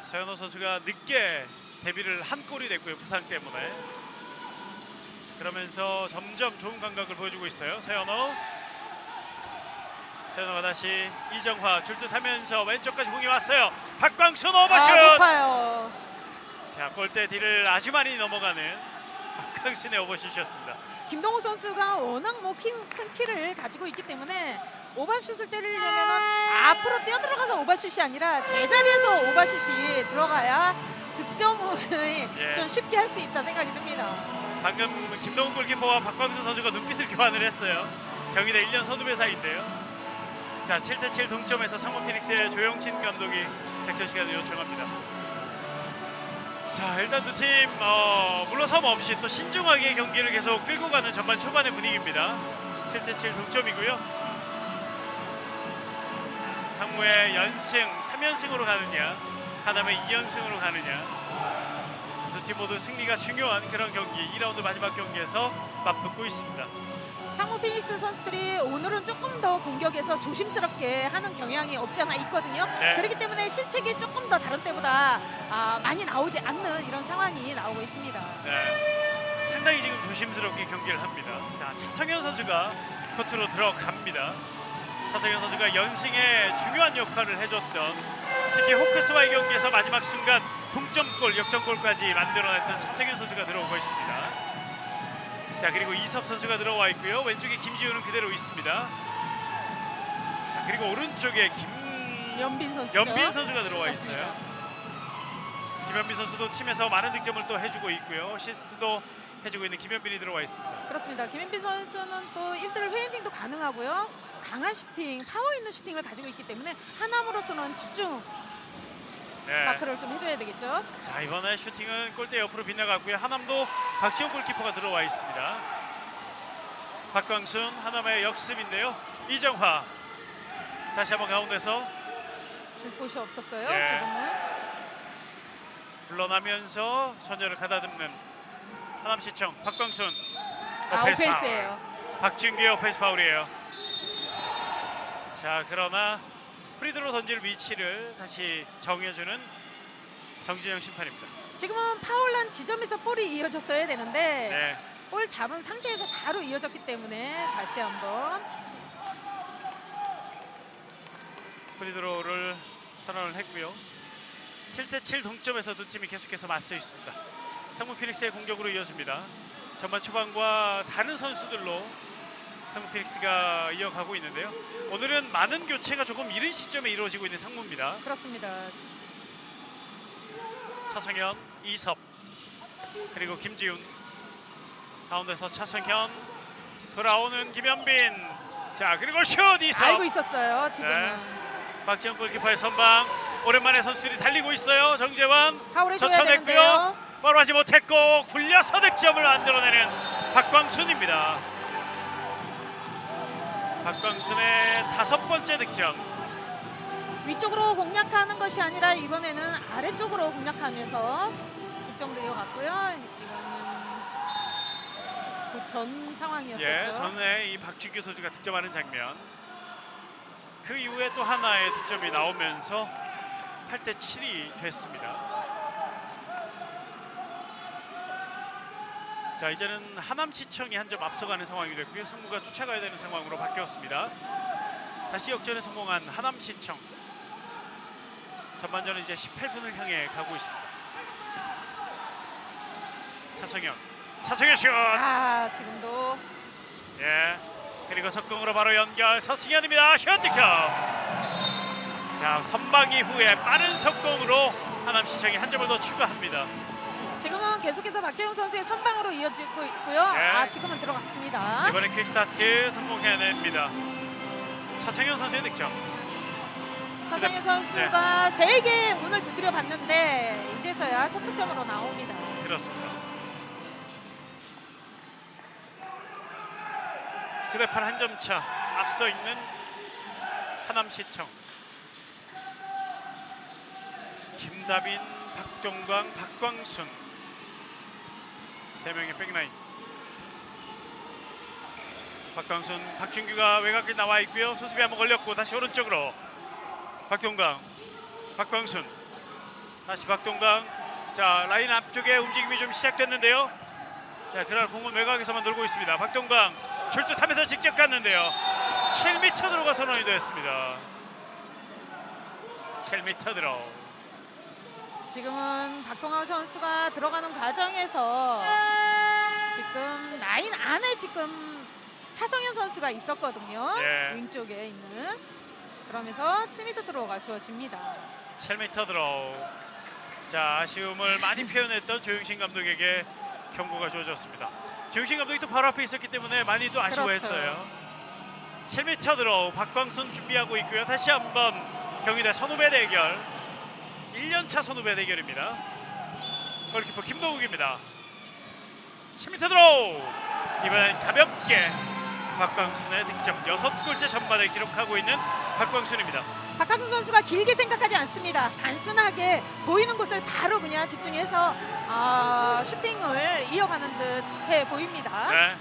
서현호 선수가 늦게 데뷔를 한 골이 됐고요. 부상 때문에. 그러면서 점점 좋은 감각을 보여주고 있어요. 서현호가 다시 이정화 줄듯하면서 왼쪽까지 공이 왔어요. 박광순 오버슛. 높아요. 자, 골대 뒤를 아주 많이 넘어가는 박광순의 오버슛이었습니다. 김동우 선수가 워낙 큰 키를 가지고 있기 때문에 오버슛을 때리려면 앞으로 뛰어들어가서 오버슛이 아니라 제자리에서 오버슛이 들어가야 득점을 좀 쉽게 할 수 있다 생각이 듭니다. 방금 김동훈 골키퍼와 박광순 선수가 눈빛을 교환을 했어요. 경희대 1년 선후배 사이인데요. 자, 7대7 동점에서 상무 피닉스의 조영진 감독이 작전 시간을 요청합니다. 자, 일단 두 팀 물러섬 없이 또 신중하게 경기를 계속 끌고 가는 전반 초반의 분위기입니다. 7대7 동점이고요. 상무의 연승 3연승으로 가느냐, 하남의 2연승으로 가느냐. 두 팀 모두 승리가 중요한 그런 경기 2라운드 마지막 경기에서 맞붙고 있습니다. 상무 피닉스 선수들이 오늘은 조금 더 공격에서 조심스럽게 하는 경향이 없지 않아 있거든요. 네. 그렇기 때문에 실책이 조금 더 다른 때보다 많이 나오지 않는 이런 상황이 나오고 있습니다. 네, 상당히 지금 조심스럽게 경기를 합니다. 자, 차성현 선수가 코트로 들어갑니다. 차성현 선수가 연승에 중요한 역할을 해줬던, 특히 호크스와의 경기에서 마지막 순간 동점골, 역전골까지 만들어냈던 차성현 선수가 들어오고 있습니다. 자, 그리고 이섭 선수가 들어와 있고요. 왼쪽에 김지우는 그대로 있습니다. 자, 그리고 오른쪽에 연빈 선수가 들어와 있어요. 김연빈 선수도 팀에서 많은 득점을 또 해주고 있고요. 어시스트도 해주고 있는 김연빈이 들어와 있습니다. 그렇습니다. 김연빈 선수는 또 1대1 회인딩도 가능하고요. 강한 슈팅, 파워 있는 슈팅을 가지고 있기 때문에 하남으로서는 집중 마크를 좀 해줘야 되겠죠. 자, 이번에 슈팅은 골대 옆으로 빗나갔고요. 하남도 박지원 골키퍼가 들어와 있습니다. 박광순 하남의 역습인데요. 이정화 다시 한번 가운데서 줄 곳이 없었어요. 네. 지금은. 물러나면서 전열을 가다듬는 하남시청 박광순. 오펜스예요. 박준규의 오펜스 파울이에요. 자, 그러나 프리드로 던질 위치를 다시 정해주는 정진영 심판입니다. 지금은 파울난 지점에서 볼이 이어졌어야 되는데 네. 볼 잡은 상태에서 바로 이어졌기 때문에 다시 한번 프리드로를 선언을 했고요. 7대7 동점에서 두 팀이 계속해서 맞서 있습니다. 상무 피닉스의 공격으로 이어집니다. 전반 초반과 다른 선수들로 상무 피닉스가 이어가고 있는데요. 오늘은 많은 교체가 조금 이른 시점에 이루어지고 있는 상무입니다. 그렇습니다. 차성현, 이섭, 그리고 김지훈. 가운데서 차성현, 돌아오는 김연빈. 자, 그리고 슛 이섭. 알고 있었어요. 지금은. 네. 박지원 골키퍼의 선방. 오랜만에 선수들이 달리고 있어요. 정재환 파울해줘야 젖혀냈고요. 되는데요. 바로 하지 못했고 굴려서 득점을 만들어내는 박광순입니다. 박광순의 5번째 득점. 위쪽으로 공략하는 것이 아니라 이번에는 아래쪽으로 공략하면서 득점으로 이어갔고요. 이거는 그 전 상황이었었죠. 예, 전에 이 박준규 선수가 득점하는 장면. 그 이후에 또 하나의 득점이 나오면서 8대7이 됐습니다. 자, 이제는 하남시청이 한 점 앞서가는 상황이 됐고요. 상무가 쫓아가야 되는 상황으로 바뀌었습니다. 다시 역전에 성공한 하남시청. 전반전은 이제 18분을 향해 가고 있습니다. 차성현 슛. 아, 지금도 예. 그리고 석공으로 바로 연결. 서승현입니다. 슛 득점. 자, 선방 이후에 빠른 석공으로 하남시청이 한 점을 더 추가합니다. 지금은 계속해서 박재용 선수의 선방으로 이어지고 있고요. 네. 아, 지금은 들어갔습니다. 이번에 퀵스타트 성공해냅니다. 차성현 선수의 득점. 차상현 선수가 네. 3개의 문을 두드려 봤는데 이제서야 첫 득점으로 나옵니다. 그렇습니다. 9대8 한 점 차 앞서 있는 하남시청. 김다빈, 박동광, 박광순 3명의 백라인. 박광순, 박준규가 외곽에 나와 있고요. 소수비 한번 걸렸고 다시 오른쪽으로 박동광, 박광순, 다시 박동광. 자, 라인 앞쪽에 움직임이 좀 시작됐는데요. 자, 그러나 공은 외곽에서만 놀고 있습니다. 박동광 출두하면서 직접 갔는데요. 7m 들어가 선언이 되었습니다. 7m 들어. 지금은 박동환 선수가 들어가는 과정에서 지금 라인 안에 지금 차성현 선수가 있었거든요. 예. 윙 쪽에 있는. 그러면서 7m 들어가 주어집니다. 7m 들어. 자, 아쉬움을 많이 표현했던 조용신 감독에게 경고가 주어졌습니다. 조용신 감독이 또 바로 앞에 있었기 때문에 많이 또 아쉬워했어요. 7m 들어. 박광순 준비하고 있고요. 다시 한번 경희대 선후배 대결. 1년차 선후배 대결입니다. 골키퍼 김동욱입니다. 10m 들어. 이번엔 가볍게 박광순의 득점 6골째 전반에 기록하고 있는 박광순입니다. 박광순 선수가 길게 생각하지 않습니다. 단순하게 보이는 곳을 바로 그냥 집중해서 슈팅을 이어가는 듯해 보입니다. 네,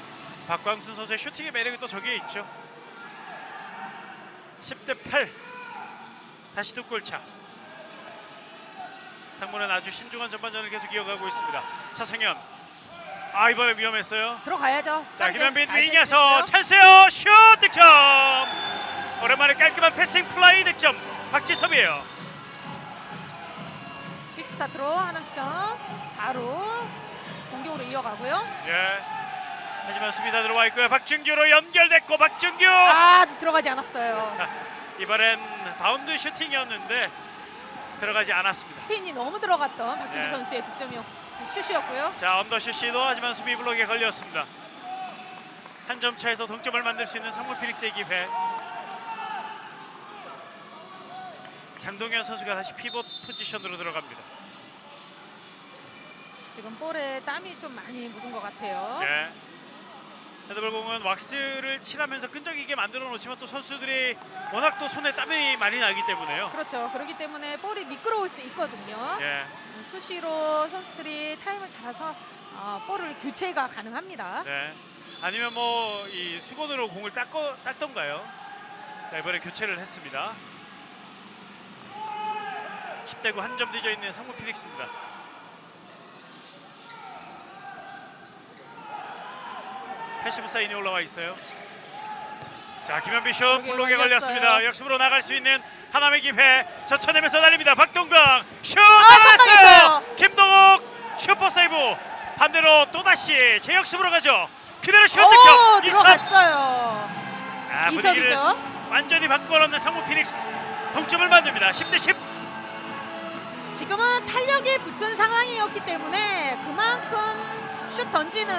박광순 선수의 슈팅의 매력이 또 저기에 있죠. 10대8 다시 두 골차. 상무는 아주 신중한 전반전을 계속 이어가고 있습니다. 차성현, 이번에 위험했어요. 들어가야죠. 자, 김현빈 잘 윙에서 됐습니다. 찬스요. 슛 득점. 오랜만에 깔끔한 패싱 플라이 득점. 박지섭이에요. 빅스타트로 하나시점 바로 공격으로 이어가고요. 예. 하지만 수비 다 들어와 있고요. 박준규로 연결됐고 박준규. 들어가지 않았어요. 이번엔 바운드 슈팅이었는데 들어가지 않았습니다. 스핀이 너무 들어갔던 박준규 네. 선수의 슛이었고요. 자, 언더슛 시도 하지만 수비 블록에 걸렸습니다. 한 점 차에서 동점을 만들 수 있는 상무 피닉스의 기회. 장동현 선수가 다시 피벗 포지션으로 들어갑니다. 지금 볼에 땀이 좀 많이 묻은 것 같아요. 네. 헤드볼 공은 왁스를 칠하면서 끈적이게 만들어 놓지만 또 선수들이 워낙 또 손에 땀이 많이 나기 때문에요. 그렇죠. 그렇기 때문에 볼이 미끄러울 수 있거든요. 예. 수시로 선수들이 타임을 잡아서 볼을 교체가 가능합니다. 네. 아니면 뭐 이 수건으로 공을 닦던가요. 자, 이번에 교체를 했습니다. 10대9 한 점 뒤져 있는 상무 피닉스입니다. 패시브 사인이 올라와 있어요. 자, 김현비 슛 블록에 걸렸습니다. 역습으로 나갈 수 있는 하남의 기회. 젖혀내면서 달립니다. 박동광 슛 나갔어요. 김동욱 슈퍼 세이브. 반대로 또다시 제역습으로 가죠. 그대로 슛 득점. 들어갔어요. 분위기를 이석이죠. 완전히 바꿔놓는 상무 피닉스 동점을 만듭니다. 10대10. 지금은 탄력이 붙은 상황이었기 때문에 그만큼 슛 던지는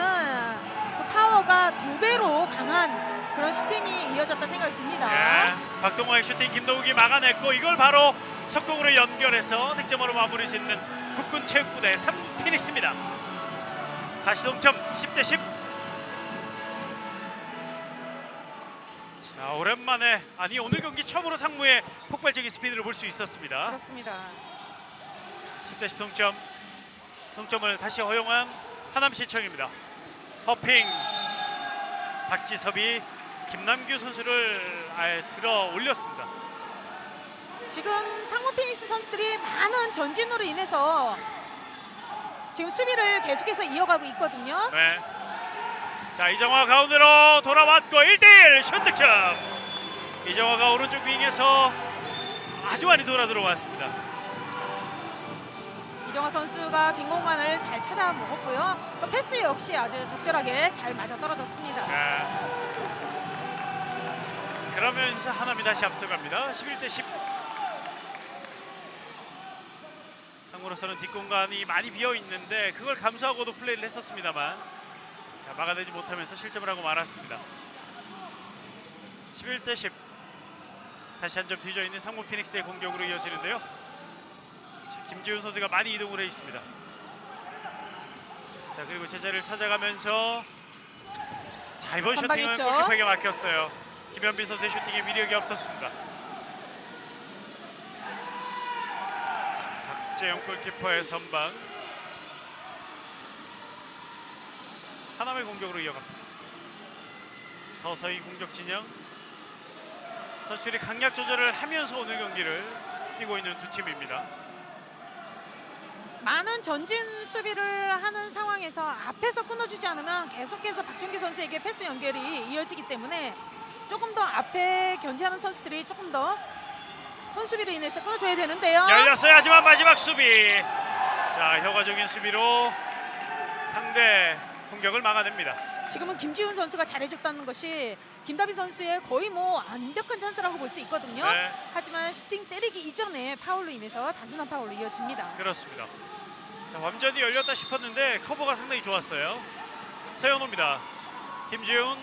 그 파워가 2배로 강한 그런 슈팅이 이어졌다 생각이 듭니다. 네, 박동광의 슈팅 김동욱이 막아냈고 이걸 바로 석공으로 연결해서 득점으로 마무리 짓는 국군체육부대 상무 피닉스입니다. 다시 동점 10대10. 자, 오랜만에 오늘 경기 처음으로 상무의 폭발적인 스피드를 볼 수 있었습니다. 그렇습니다. 10대10 동점. 동점을 다시 허용한 하남시청입니다. 허핑. 박지섭이 김남규 선수를 아예 들어 올렸습니다. 지금 상무 피닉스 선수들이 많은 전진으로 인해서 지금 수비를 계속해서 이어가고 있거든요. 네. 자, 이정화 가운데로 돌아왔고 1대1 슛 득점. 이정화가 오른쪽 윙에서 아주 많이 돌아 들어왔습니다. 이정화 선수가 빈 공간을 잘 찾아 먹었고요. 또 패스 역시 아주 적절하게 잘 맞아 떨어졌습니다. 그러면서 하남이 다시 앞서갑니다. 11대10. 상무로서는 뒷공간이 많이 비어 있는데 그걸 감수하고도 플레이를 했었습니다만 자, 막아내지 못하면서 실점을 하고 말았습니다. 11대10. 다시 한 점 뒤져 있는 상무 피닉스의 공격으로 이어지는데요. 자, 김지훈 선수가 많이 이동을 해 있습니다. 자, 그리고 제자를 찾아가면서 자, 이번 슈팅은 있죠. 골키퍼에게 막혔어요. 김현빈 선수의 슈팅에 위력이 없었습니다. 박재영 골키퍼의 선방. 하남의 공격으로 이어갑니다. 서서히 공격 진영. 선수들이 강약 조절을 하면서 오늘 경기를 뛰고 있는 두 팀입니다. 많은 전진 수비를 하는 상황에서 앞에서 끊어주지 않으면 계속해서 박준기 선수에게 패스 연결이 이어지기 때문에 조금 더 앞에 견제하는 선수들이 조금 더 손수비로 인해서 끊어줘야 되는데요. 열렸어요. 하지만 마지막 수비. 자, 효과적인 수비로 상대 공격을 막아냅니다. 지금은 김지훈 선수가 잘해줬다는 것이 김다비 선수의 거의 뭐 완벽한 찬스라고 볼 수 있거든요. 네. 하지만 슈팅 때리기 이전에 파울로 인해서 단순한 파울로 이어집니다. 그렇습니다. 자, 완전히 열렸다 싶었는데 커버가 상당히 좋았어요. 서현호입니다. 김지훈.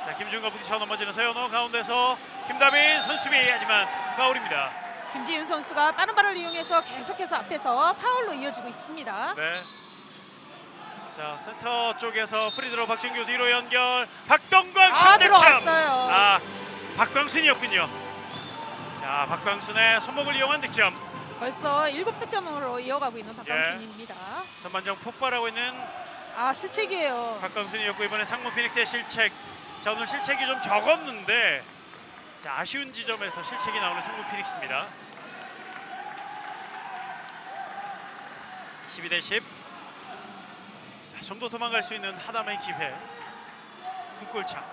자, 김지훈과 부딪혀 넘어지는 서현호. 가운데서 김다빈 선수비. 하지만 파울입니다. 김지훈 선수가 빠른 발을 이용해서 계속해서 앞에서 파울로 이어지고 있습니다. 네. 자, 센터 쪽에서 프리드로 박준규 뒤로 연결. 박동광 슛 득점. 들어왔어요. 아, 박광순이었군요. 자, 박광순의 손목을 이용한 득점. 벌써 7득점으로 이어가고 있는 박광순입니다. 전반전 폭발하고 있는 실책이에요. 박광순이었고 이번에 상무 피닉스의 실책. 자, 오늘 실책이 좀 적었는데 자, 아쉬운 지점에서 실책이 나오는 상무 피닉스입니다. 12대10. 좀 더 도망갈 수 있는 하남의 기회. 두 골 차.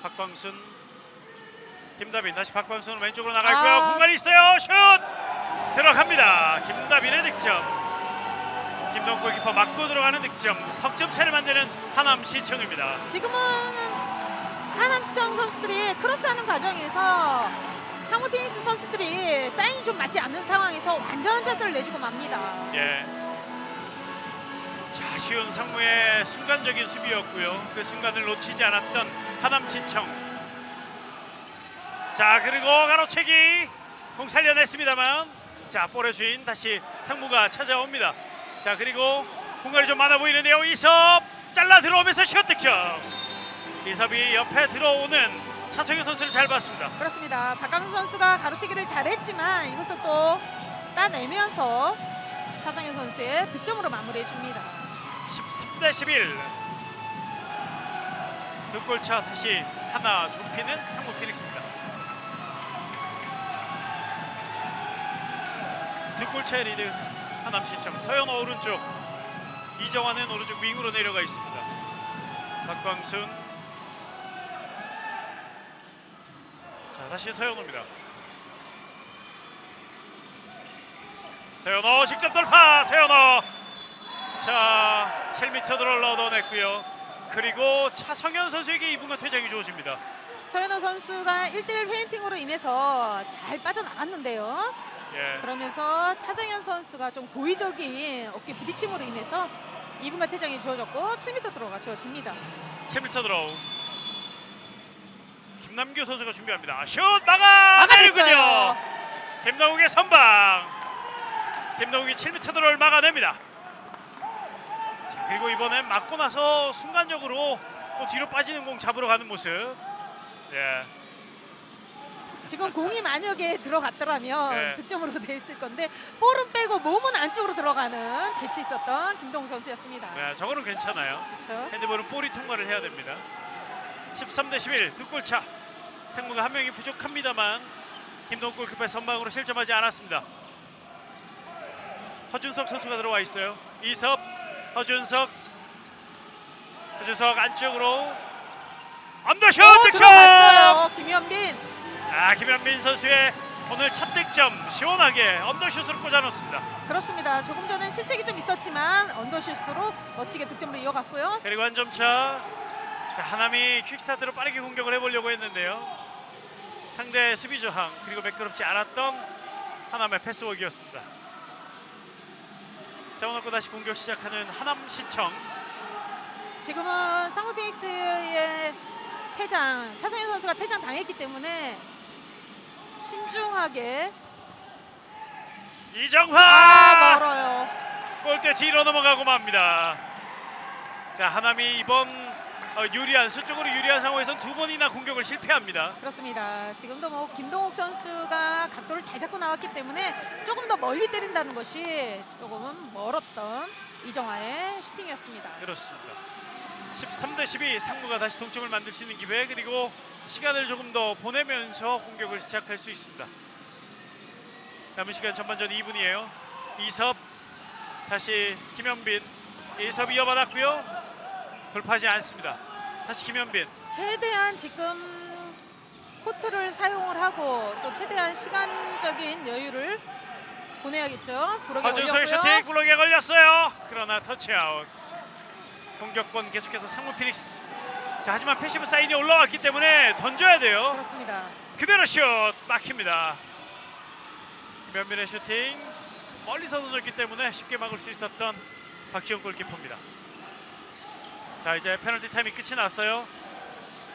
박광순, 김다빈. 다시 박광순 왼쪽으로 나가 있고요. 공간이 있어요. 슛 들어갑니다. 김다빈의 득점. 김동 골키퍼 맞고 들어가는 득점. 석점 차를 만드는 하남 시청입니다. 지금은 하남 시청 선수들이 크로스하는 과정에서 상무 피닉스 선수들이 사인이 좀 맞지 않는 상황에서 완전한 찬스를 내주고 맙니다. 예. 자, 아쉬운 상무의 순간적인 수비였고요. 그 순간을 놓치지 않았던 하남시청. 자, 그리고 가로채기 공 살려냈습니다만 자, 볼의 주인 다시 상무가 찾아옵니다. 자, 그리고 공간이 좀 많아 보이는데요. 이섭 잘라 들어오면서 슛 득점. 이섭이 옆에 들어오는 차성현 선수를 잘 봤습니다. 그렇습니다. 박광수 선수가 가로채기를 잘했지만 이것을 또 따내면서 차상현 선수의 득점으로 마무리해 줍니다. 13대11. 두 골 차 다시 하나 좁히는 상무 피닉스입니다. 두 골 차의 리드 하남시청. 서현호 오른쪽, 이정환은 오른쪽 윙으로 내려가 있습니다. 박광순. 자, 다시 서현호입니다. 서현호 직접 돌파. 서현호. 자, 7m 들어 얻어냈고요. 그리고 차성현 선수에게 이분과 퇴장이 주어집니다. 서현호 선수가 1대1 페인팅으로 인해서 잘 빠져나갔는데요. 예. 그러면서 차성현 선수가 좀 고의적인 어깨 부딪힘으로 인해서 2분간 퇴장이 주어졌고 7m 들어가 주어집니다. 7m 들어. 김남규 선수가 준비합니다. 슛 막아내는군요. 막아냈어요. 김동욱의 선방. 김동욱이 7m 들어를 막아냅니다. 자, 그리고 이번엔 맞고 나서 순간적으로 또 뒤로 빠지는 공 잡으러 가는 모습. 예. 지금 공이 만약에 들어갔더라면 네. 득점으로 돼 있을 건데 볼은 빼고 몸은 안쪽으로 들어가는 재치 있었던 김동욱 선수였습니다. 네, 저거는 괜찮아요. 그렇죠. 핸드볼은 볼이 통과를 해야 됩니다. 13대11 두 골 차. 상무가 한 명이 부족합니다만 김동욱 골키퍼의 선방으로 실점하지 않았습니다. 허준석 선수가 들어와 있어요. 이섭, 허준석 안쪽으로. 언더슛 득점! 들어갔어요. 김현빈. 김현민 선수의 오늘 첫 득점 시원하게 언더슛으로 꽂아놓습니다. 그렇습니다. 조금 전엔 실책이 좀 있었지만 언더슛으로 멋지게 득점으로 이어갔고요. 그리고 한 점 차. 자, 하남이 퀵스타트로 빠르게 공격을 해보려고 했는데요. 상대 수비 저항 그리고 매끄럽지 않았던 하남의 패스워크였습니다. 세워놓고 다시 공격 시작하는 하남시청. 지금은 상무 피닉스의 퇴장, 차상현 선수가 퇴장 당했기 때문에 신중하게. 이정화 멀어요. 골대 뒤로 넘어가고 맙니다. 자, 하남이 이번 유리한 수적으로 유리한 상황에선 두 번이나 공격을 실패합니다. 그렇습니다. 지금도 뭐 김동욱 선수가 각도를 잘 잡고 나왔기 때문에 조금 더 멀리 때린다는 것이 조금은 멀었던 이정화의 슈팅이었습니다. 그렇습니다. 13대12 상무가 다시 동점을 만들 수 있는 기회, 그리고 시간을 조금 더 보내면서 공격을 시작할 수 있습니다. 남은 시간 전반전 2분이에요. 이섭 다시 김현빈. 이섭 이어받았고요. 돌파하지 않습니다. 다시 김현빈. 최대한 지금 코트를 사용을 하고 또 최대한 시간적인 여유를 보내야겠죠. 브록에 허준서의 슈팅 올렸고요. 블록에 걸렸어요. 그러나 터치아웃. 공격권 계속해서 상무 피닉스. 자, 하지만 패시브 사인이 올라왔기 때문에 던져야 돼요. 그렇습니다. 그대로 슛 막힙니다. 김현빈의 슈팅 멀리서 던졌기 때문에 쉽게 막을 수 있었던 박지훈 골키퍼입니다. 자, 이제 페널티 타임이 끝이 났어요.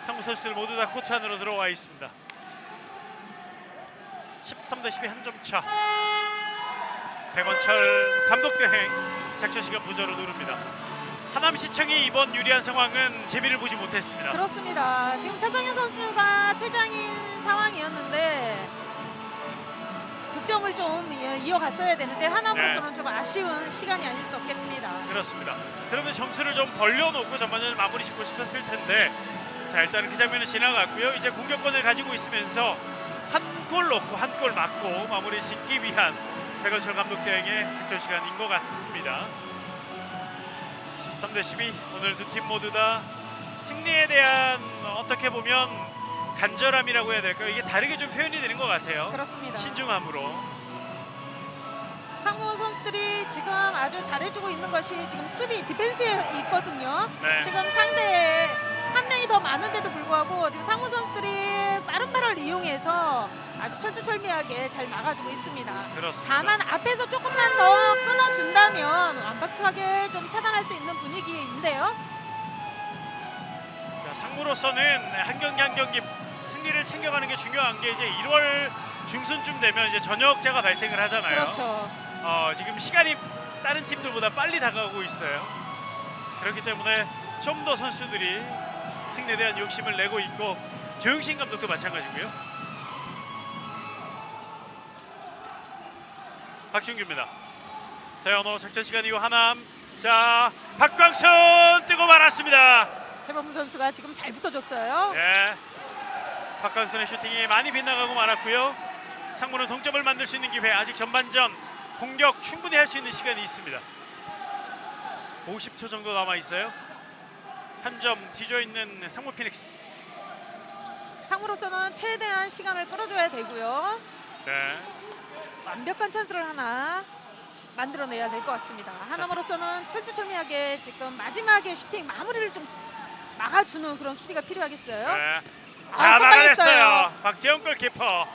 상무 선수들 모두 다 코트 안으로 들어와 있습니다. 13대12 한 점 차. 백원철 감독 대행 작전 시간 부저로 누릅니다. 하남시청이 이번 유리한 상황은 재미를 보지 못했습니다. 그렇습니다. 지금 차상현 선수가 퇴장인 상황이었는데 득점을 좀 이어갔어야 되는데 하남으로서는 좀 아쉬운 시간이 아닐 수 없겠습니다. 그렇습니다. 그러면 점수를 좀 벌려놓고 전반전을 마무리 짓고 싶었을 텐데, 자, 일단은 그 장면은 지나갔고요. 이제 공격권을 가지고 있으면서 한 골 넣고 한 골 맞고 마무리 짓기 위한 백원철 감독 대행의 작전 시간인 것 같습니다. 13대12 오늘 두 팀 모두 다 승리에 대한 어떻게 보면 간절함이라고 해야 될까요? 이게 다르게 좀 표현이 되는 것 같아요. 그렇습니다. 신중함으로. 상무 선수들이 지금 아주 잘해주고 있는 것이 지금 수비 디펜스에 있거든요. 네. 지금 상대에 한 명이 더 많은데도 불구하고 지금 상무 선수들이 빠른 발을 이용해서 아주 철두철미하게 잘 막아주고 있습니다. 그렇습니다. 다만 앞에서 조금만 더 끊어준다면 완벽하게 좀 차단할 수 있는 분위기인데요. 자, 상무로서는 한 경기 한 경기 승리를 챙겨가는 게 중요한 게 이제 1월 중순쯤 되면 이제 전역자가 발생을 하잖아요. 그렇죠. 지금 시간이 다른 팀들보다 빨리 다가오고 있어요. 그렇기 때문에 좀 더 선수들이 승리에 대한 욕심을 내고 있고, 조용신 감독도 마찬가지고요. 박준규입니다. 세연호 작전 시간 이후 하남. 자, 박광선 뜨고 말았습니다. 최범 선수가 지금 잘 붙어줬어요. 네, 박광선의 슈팅이 많이 빗나가고 말았고요. 상무는 동점을 만들 수 있는 기회, 아직 전반전 공격 충분히 할 수 있는 시간이 있습니다. 50초 정도 남아 있어요. 한 점 뒤져 있는 상무 피닉스. 상무로서는 최대한 시간을 끌어줘야 되고요. 네, 완벽한 찬스를 하나 만들어내야 될 것 같습니다. 하남으로서는 철두철미하게 지금 마지막에 슈팅 마무리를 좀 막아주는 그런 수비가 필요하겠어요. 네. 자, 쏟아냈어요. 막아냈어요. 박재영 골키퍼.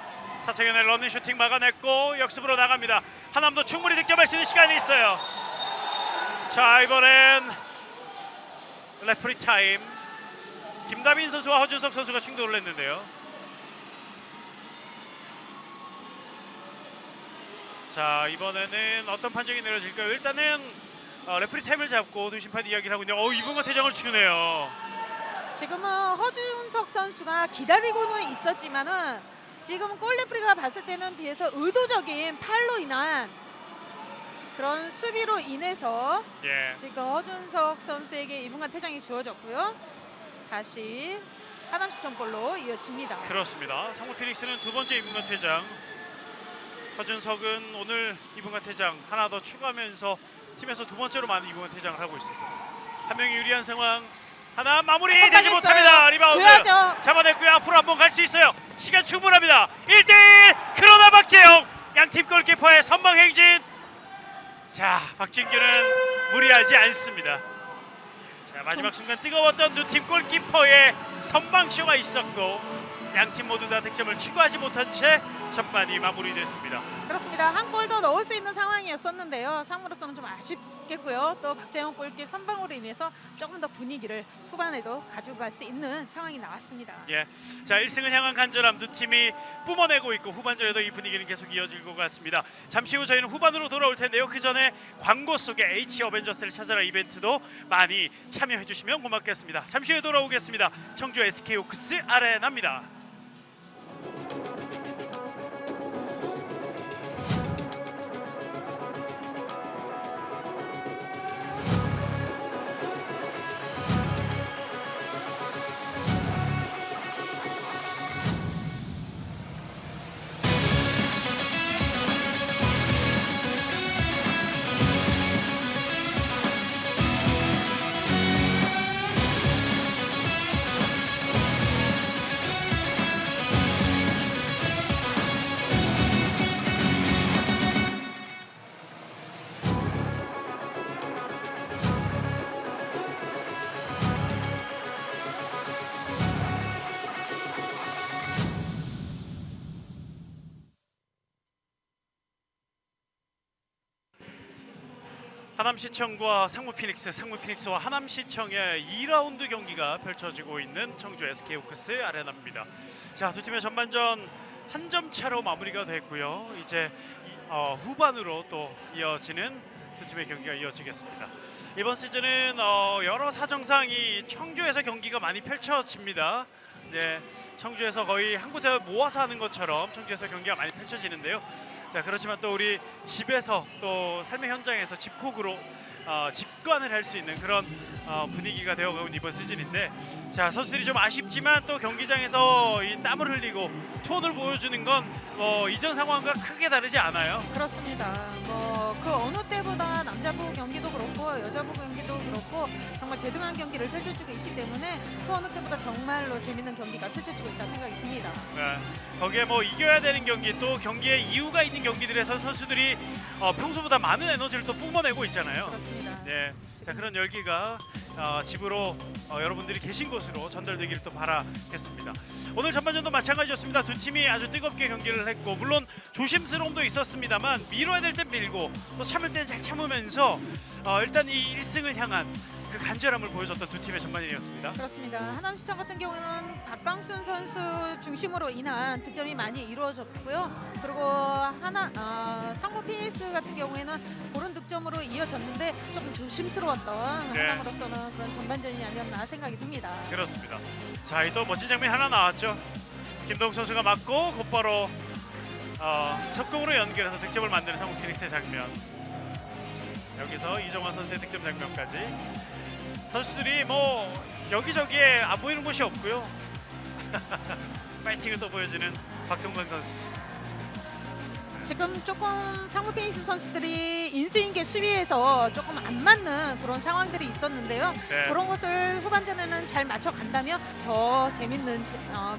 차승현의 러닝 슈팅 막아냈고 역습으로 나갑니다. 하남도 충분히 득점할 수 있는 시간이 있어요. 자, 이번엔 레프리 타임. 김다빈 선수와 허준석 선수가 충돌을 했는데요. 자, 이번에는 어떤 판정이 내려질까요? 일단은 레프리 타임을 잡고 두 심판 이야기를 하고 있는데, 이분과 퇴장을 주네요. 지금은 허준석 선수가 기다리고는 있었지만은 지금 골 레프리가 봤을 때는 뒤에서 의도적인 팔로 인한 그런 수비로 인해서 예. 지금 허준석 선수에게 2분간 퇴장이 주어졌고요. 다시 하남시청골로 이어집니다. 그렇습니다. 상무 피닉스는 두 번째 2분간 퇴장. 허준석은 오늘 2분간 퇴장 하나 더 추가하면서 팀에서 두 번째로 많은 2분간 퇴장을 하고 있습니다. 한 명이 유리한 상황. 하나 마무리 선방했어요. 되지 못합니다. 리바운드 줘야죠. 잡아냈고요. 앞으로 한번 갈 수 있어요. 시간 충분합니다. 1대1 그러나 박재영 양팀 골키퍼의 선방 행진. 자, 박진규는 무리하지 않습니다. 자, 마지막 순간 뜨거웠던 두 팀 골키퍼의 선방쇼가 있었고 양팀 모두 다 득점을 추가하지 못한 채 전반이 마무리됐습니다. 그렇습니다. 한 골 더 넣을 수 있는 상황이었었는데요. 상무로서는 좀 아쉽겠고요. 또 박재영 골킵 선방으로 인해서 조금 더 분위기를 후반에도 가지고 갈 수 있는 상황이 나왔습니다. 예, 자 1승을 향한 간절함 두 팀이 뿜어내고 있고 후반전에도 이 분위기는 계속 이어질 것 같습니다. 잠시 후 저희는 후반으로 돌아올 텐데요. 그 전에 광고 속에 H 어벤져스를 찾아라 이벤트도 많이 참여해 주시면 고맙겠습니다. 잠시 후에 돌아오겠습니다. 청주 SK 호크스 아레나입니다. 하남시청과 상무피닉스, 상무피닉스와 하남시청의 2라운드 경기가 펼쳐지고 있는 청주 SK 호크스 아레나입니다. 자, 두 팀의 전반전 한 점 차로 마무리가 됐고요. 이제 후반으로 또 이어지는 두 팀의 경기가 이어지겠습니다. 이번 시즌은 여러 사정상 이 청주에서 경기가 많이 펼쳐집니다. 네, 청주에서 거의 한 곳에 모아서 하는 것처럼 청주에서 경기가 많이 펼쳐지는데요. 자, 그렇지만 또 우리 집에서 또 삶의 현장에서 집콕으로 집관을 할 수 있는 그런 분위기가 되어가고 있는 이번 시즌인데, 자, 선수들이 좀 아쉽지만 또 경기장에서 이 땀을 흘리고 투혼을 보여주는 건 이전 상황과 크게 다르지 않아요. 그렇습니다. 뭐 그 어느 때보다 남자부 경기도 그렇고 여자부 경기도 그렇고 정말 대등한 경기를 펼쳐주고 있기 때문에 그 어느 때보다 정말로 재밌는 경기가 펼쳐지고 있다 생각이 듭니다. 네, 거기에 뭐 이겨야 되는 경기 또 경기에 이유가 있는 경기들에서 선수들이 평소보다 많은 에너지를 또 뿜어내고 있잖아요. 그렇습니다. 네, 자, 그런 열기가 집으로 여러분들이 계신 곳으로 전달되기를 또 바라겠습니다. 오늘 전반전도 마찬가지였습니다. 두 팀이 아주 뜨겁게 경기를 했고 물론 조심스러움도 있었습니다만 밀어야 될 땐 밀고 또 참을 땐 잘 참으면서 일단 이 1승을 향한 그 간절함을 보여줬던 두 팀의 전반전이었습니다. 그렇습니다. 하남시청 같은 경우는 박광순 선수 중심으로 인한 득점이 많이 이루어졌고요. 그리고 상무 피닉스 같은 경우에는 그런 득점으로 이어졌는데 조금 조심스러웠던 네. 하남으로서는 그런 전반전이 아니었나 생각이 듭니다. 그렇습니다. 자, 이 또 멋진 장면 하나 나왔죠. 김동 선수가 맞고 곧바로 석공으로 연결해서 득점을 만드는 상무 피닉스의 장면. 여기서 이정환 선수의 득점 장면까지 선수들이 뭐 여기저기에 안 보이는 곳이 없고요. 파이팅을 또 보여주는 박동건 선수. 지금 조금 상무 피닉스 선수들이 인수인계 수비에서 조금 안 맞는 그런 상황들이 있었는데요. 네. 그런 것을 후반전에는 잘 맞춰간다면 더 재밌는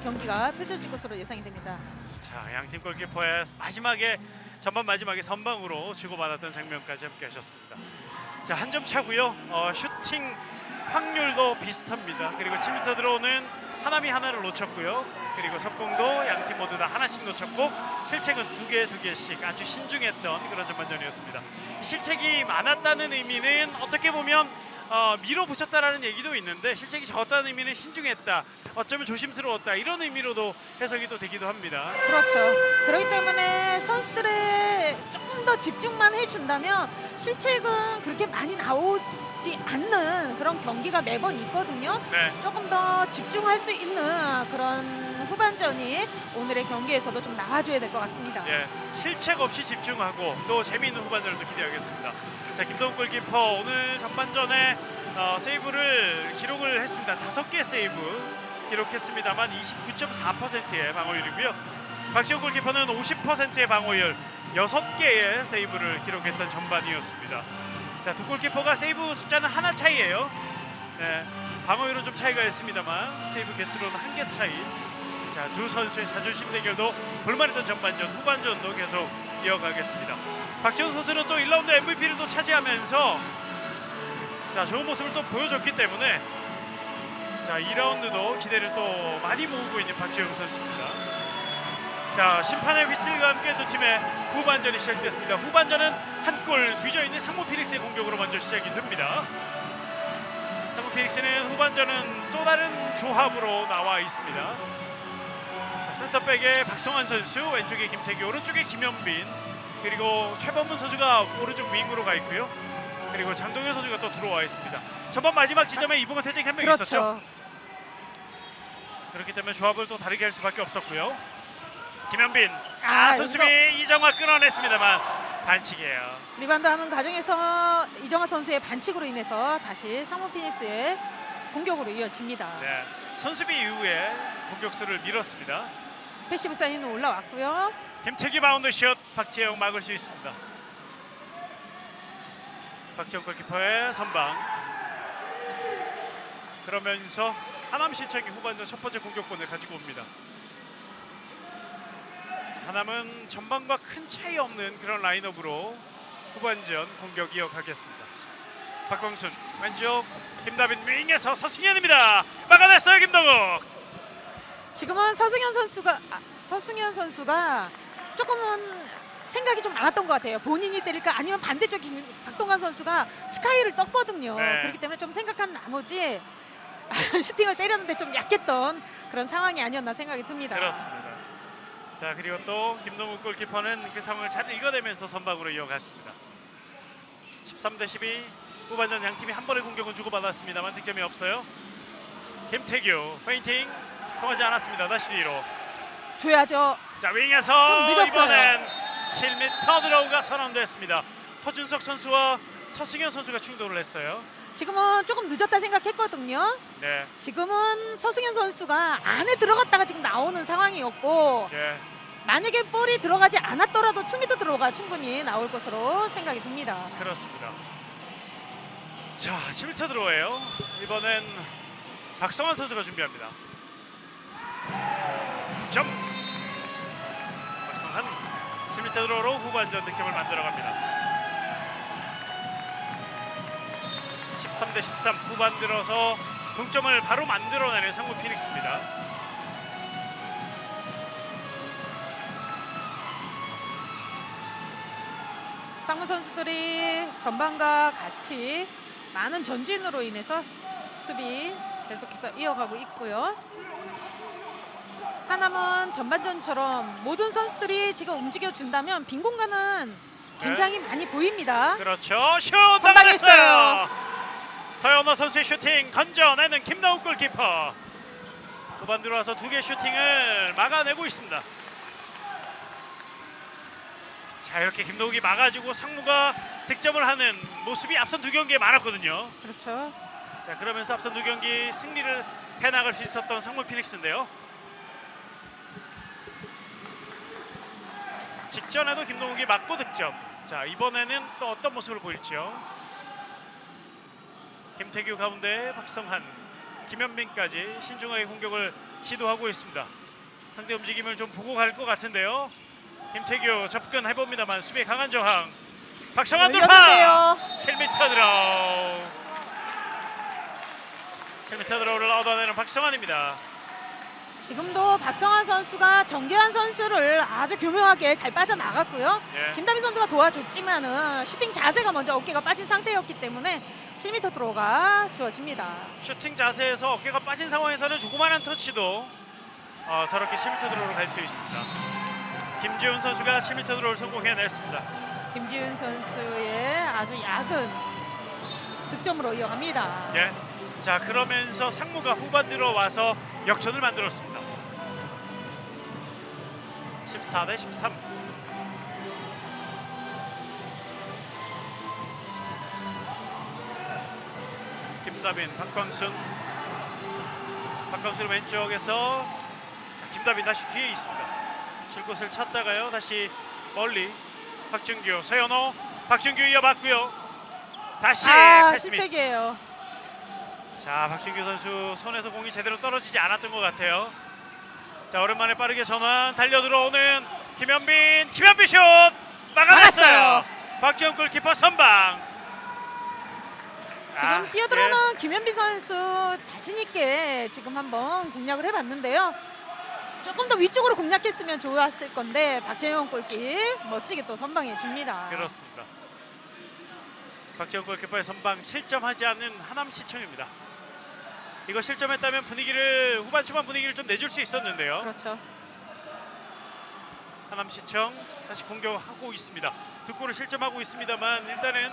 경기가 펼쳐질 것으로 예상이 됩니다. 자, 양팀 골키퍼의 전반 마지막에 선방으로 주고받았던 장면까지 함께 하셨습니다. 자, 한 점 차고요. 슈팅 확률도 비슷합니다. 그리고 7m 들어오는 하남이 하나를 놓쳤고요. 그리고 석공도 양팀 모두 다 하나씩 놓쳤고 실책은 두 개씩 아주 신중했던 그런 전반전이었습니다. 실책이 많았다는 의미는 어떻게 보면 밀어붙였다라는 얘기도 있는데 실책이 적었다는 의미는 신중했다, 어쩌면 조심스러웠다, 이런 의미로도 해석이 또 되기도 합니다. 그렇죠. 그렇기 때문에 선수들의 조금 더 집중만 해준다면 실책은 그렇게 많이 나오지 않는 그런 경기가 매번 있거든요. 네, 조금 더 집중할 수 있는 그런 후반전이 오늘의 경기에서도 좀 나와줘야 될 것 같습니다. 예, 실책 없이 집중하고 또 재미있는 후반전을 기대하겠습니다. 자, 김동훈 골키퍼 오늘 전반전에 세이브를 기록을 했습니다. 5개 세이브 기록했습니다만 29.4%의 방어율이고요. 박지훈 골키퍼는 50%의 방어율, 6개의 세이브를 기록했던 전반이었습니다. 자, 두 골키퍼가 세이브 숫자는 하나 차이예요. 네, 방어율은 좀 차이가 있습니다만 세이브 개수로는 한 개 차이. 자, 두 선수의 자존심 대결도 볼만했던 전반전, 후반전도 계속 이어가겠습니다. 박지훈 선수는 또 1라운드 MVP를 또 차지하면서 자, 좋은 모습을 또 보여줬기 때문에 자, 2라운드도 기대를 또 많이 모으고 있는 박지훈 선수입니다. 자, 심판의 휘슬과 함께 두 팀의 후반전이 시작됐습니다. 후반전은 한 골 뒤져 있는 상무 피닉스의 공격으로 먼저 시작이 됩니다. 상무 피닉스는 후반전은 또 다른 조합으로 나와 있습니다. 자, 센터백에 박성환 선수, 왼쪽에 김태규, 오른쪽에 김현빈, 그리고 최범문 선수가 오른쪽 윙으로 가 있고요. 그리고 장동현 선수가 또 들어와 있습니다. 전반 마지막 지점에 이봉헌 퇴장 한 명 그렇죠. 있었죠. 그렇기 때문에 조합을 또 다르게 할 수밖에 없었고요. 김현빈, 선수비 이정화 끊어냈습니다만 반칙이에요. 리바운드하는 과정에서 이정화 선수의 반칙으로 인해서 다시 상무 피닉스의 공격으로 이어집니다. 네, 선수비 이후에 공격수를 밀었습니다. 패시브 사인은 올라왔고요. 김태기 바운드 슛, 박재영 막을 수 있습니다. 박재영 골키퍼의 선방. 그러면서 하남 시청이 후반전 첫 번째 공격권을 가지고 옵니다. 하남은 전반과 큰 차이 없는 그런 라인업으로 후반전 공격 이어가겠습니다. 박광순 왼쪽, 김다빈 윙에서 서승현입니다. 막아냈어요 김동욱. 지금은 서승현 선수가 조금은 생각이 좀 많았던 것 같아요. 본인이 때릴까 아니면 반대쪽 박동관 선수가 스카이를 떴거든요. 네. 그렇기 때문에 좀 생각한 나머지 슈팅을 때렸는데 좀 약했던 그런 상황이 아니었나 생각이 듭니다. 그렇습니다. 자, 그리고 또 김동욱 골키퍼는 그 상황을 잘 읽어내면서 선방으로 이어갔습니다. 13대12 후반전 양팀이 한 번의 공격은 주고받았습니다만 득점이 없어요. 김태규 페인팅 통하지 않았습니다. 다시 뒤로. 줘야죠. 자, 윙에서 좀 늦었어요. 이번엔 7m 드로우가 선언됐습니다. 허준석 선수와 서승현 선수가 충돌을 했어요. 지금은 조금 늦었다 생각했거든요. 네. 지금은 서승현 선수가 안에 들어갔다가 지금 나오는 상황이었고 네. 만약에 볼이 들어가지 않았더라도 2m 드로우가 충분히 나올 것으로 생각이 듭니다. 그렇습니다. 자, 11차 드로우예요. 이번엔 박성환 선수가 준비합니다. 점. 박성환 11차 드로우로 후반전 득점을 만들어갑니다. 13대13 후반 들어서 동점을 바로 만들어내는 상무 피닉스입니다. 상무 선수들이 전반과 같이 많은 전진으로 인해서 수비 계속해서 이어가고 있고요. 하남은 전반전처럼 모든 선수들이 지금 움직여준다면 빈 공간은 굉장히 많이 보입니다. 그렇죠. 슛 선방했어요. 나갔어요. 서현호 선수의 슈팅 건져내는 김나욱 골키퍼. 후반 들어와서 두 개 슈팅을 막아내고 있습니다. 자, 이렇게 김나욱이 막아주고 상무가 득점을 하는 모습이 앞선 두 경기에 많았거든요. 그렇죠. 자, 그러면서 앞선 두 경기 승리를 해나갈 수 있었던 상무 피닉스인데요. 직전에도 김동욱이 맞고 득점. 자, 이번에는 또 어떤 모습을 보일지요. 김태규 가운데 박성환, 김현빈까지 신중하게 공격을 시도하고 있습니다. 상대 움직임을 좀 보고 갈 것 같은데요. 김태규 접근해봅니다만 수비에 강한 저항. 박성환 돌파! 열렸는데요. 7m 드로우. 7m 드로우를 얻어내는 박성환입니다. 지금도 박성환 선수가 정재환 선수를 아주 교묘하게 잘 빠져나갔고요. 예. 김다빈 선수가 도와줬지만은 슈팅 자세가 먼저 어깨가 빠진 상태였기 때문에 7m 드로우가 주어집니다. 슈팅 자세에서 어깨가 빠진 상황에서는 조그마한 터치도 저렇게 10m 드로우로 갈 수 있습니다. 김지훈 선수가 10m 드로우를 성공해냈습니다. 김지훈 선수의 아주 야근 득점으로 이어갑니다. 예. 자, 그러면서 상무가 후반 들어와서 역전을 만들었습니다. 14대13. 김다빈, 박광순. 박광순 왼쪽에서 김다빈 다시 뒤에 있습니다. 쉴 곳을 찾다가요. 다시 멀리 박준규, 서현호. 박준규 이어봤고요. 다시 패스미스. 실책이에요. 자, 박준규 선수 손에서 공이 제대로 떨어지지 않았던 것 같아요. 자, 오랜만에 빠르게 전환 달려 들어오는 김현빈 슛 막아냈어요. 박지원 골키퍼 선방. 지금 뛰어들어오는 김현빈 선수 자신 있게 지금 한번 공략을 해봤는데요. 조금 더 위쪽으로 공략했으면 좋았을 건데 박재영 골키 멋지게 또 선방해 줍니다. 그렇습니다. 박지원 골키퍼의 선방 실점하지 않는 하남시청입니다. 이거 실점했다면 분위기를 후반 초반 분위기를 좀 내줄 수 있었는데요. 그렇죠. 하남시청 다시 공격하고 있습니다. 두 골을 실점하고 있습니다만 일단은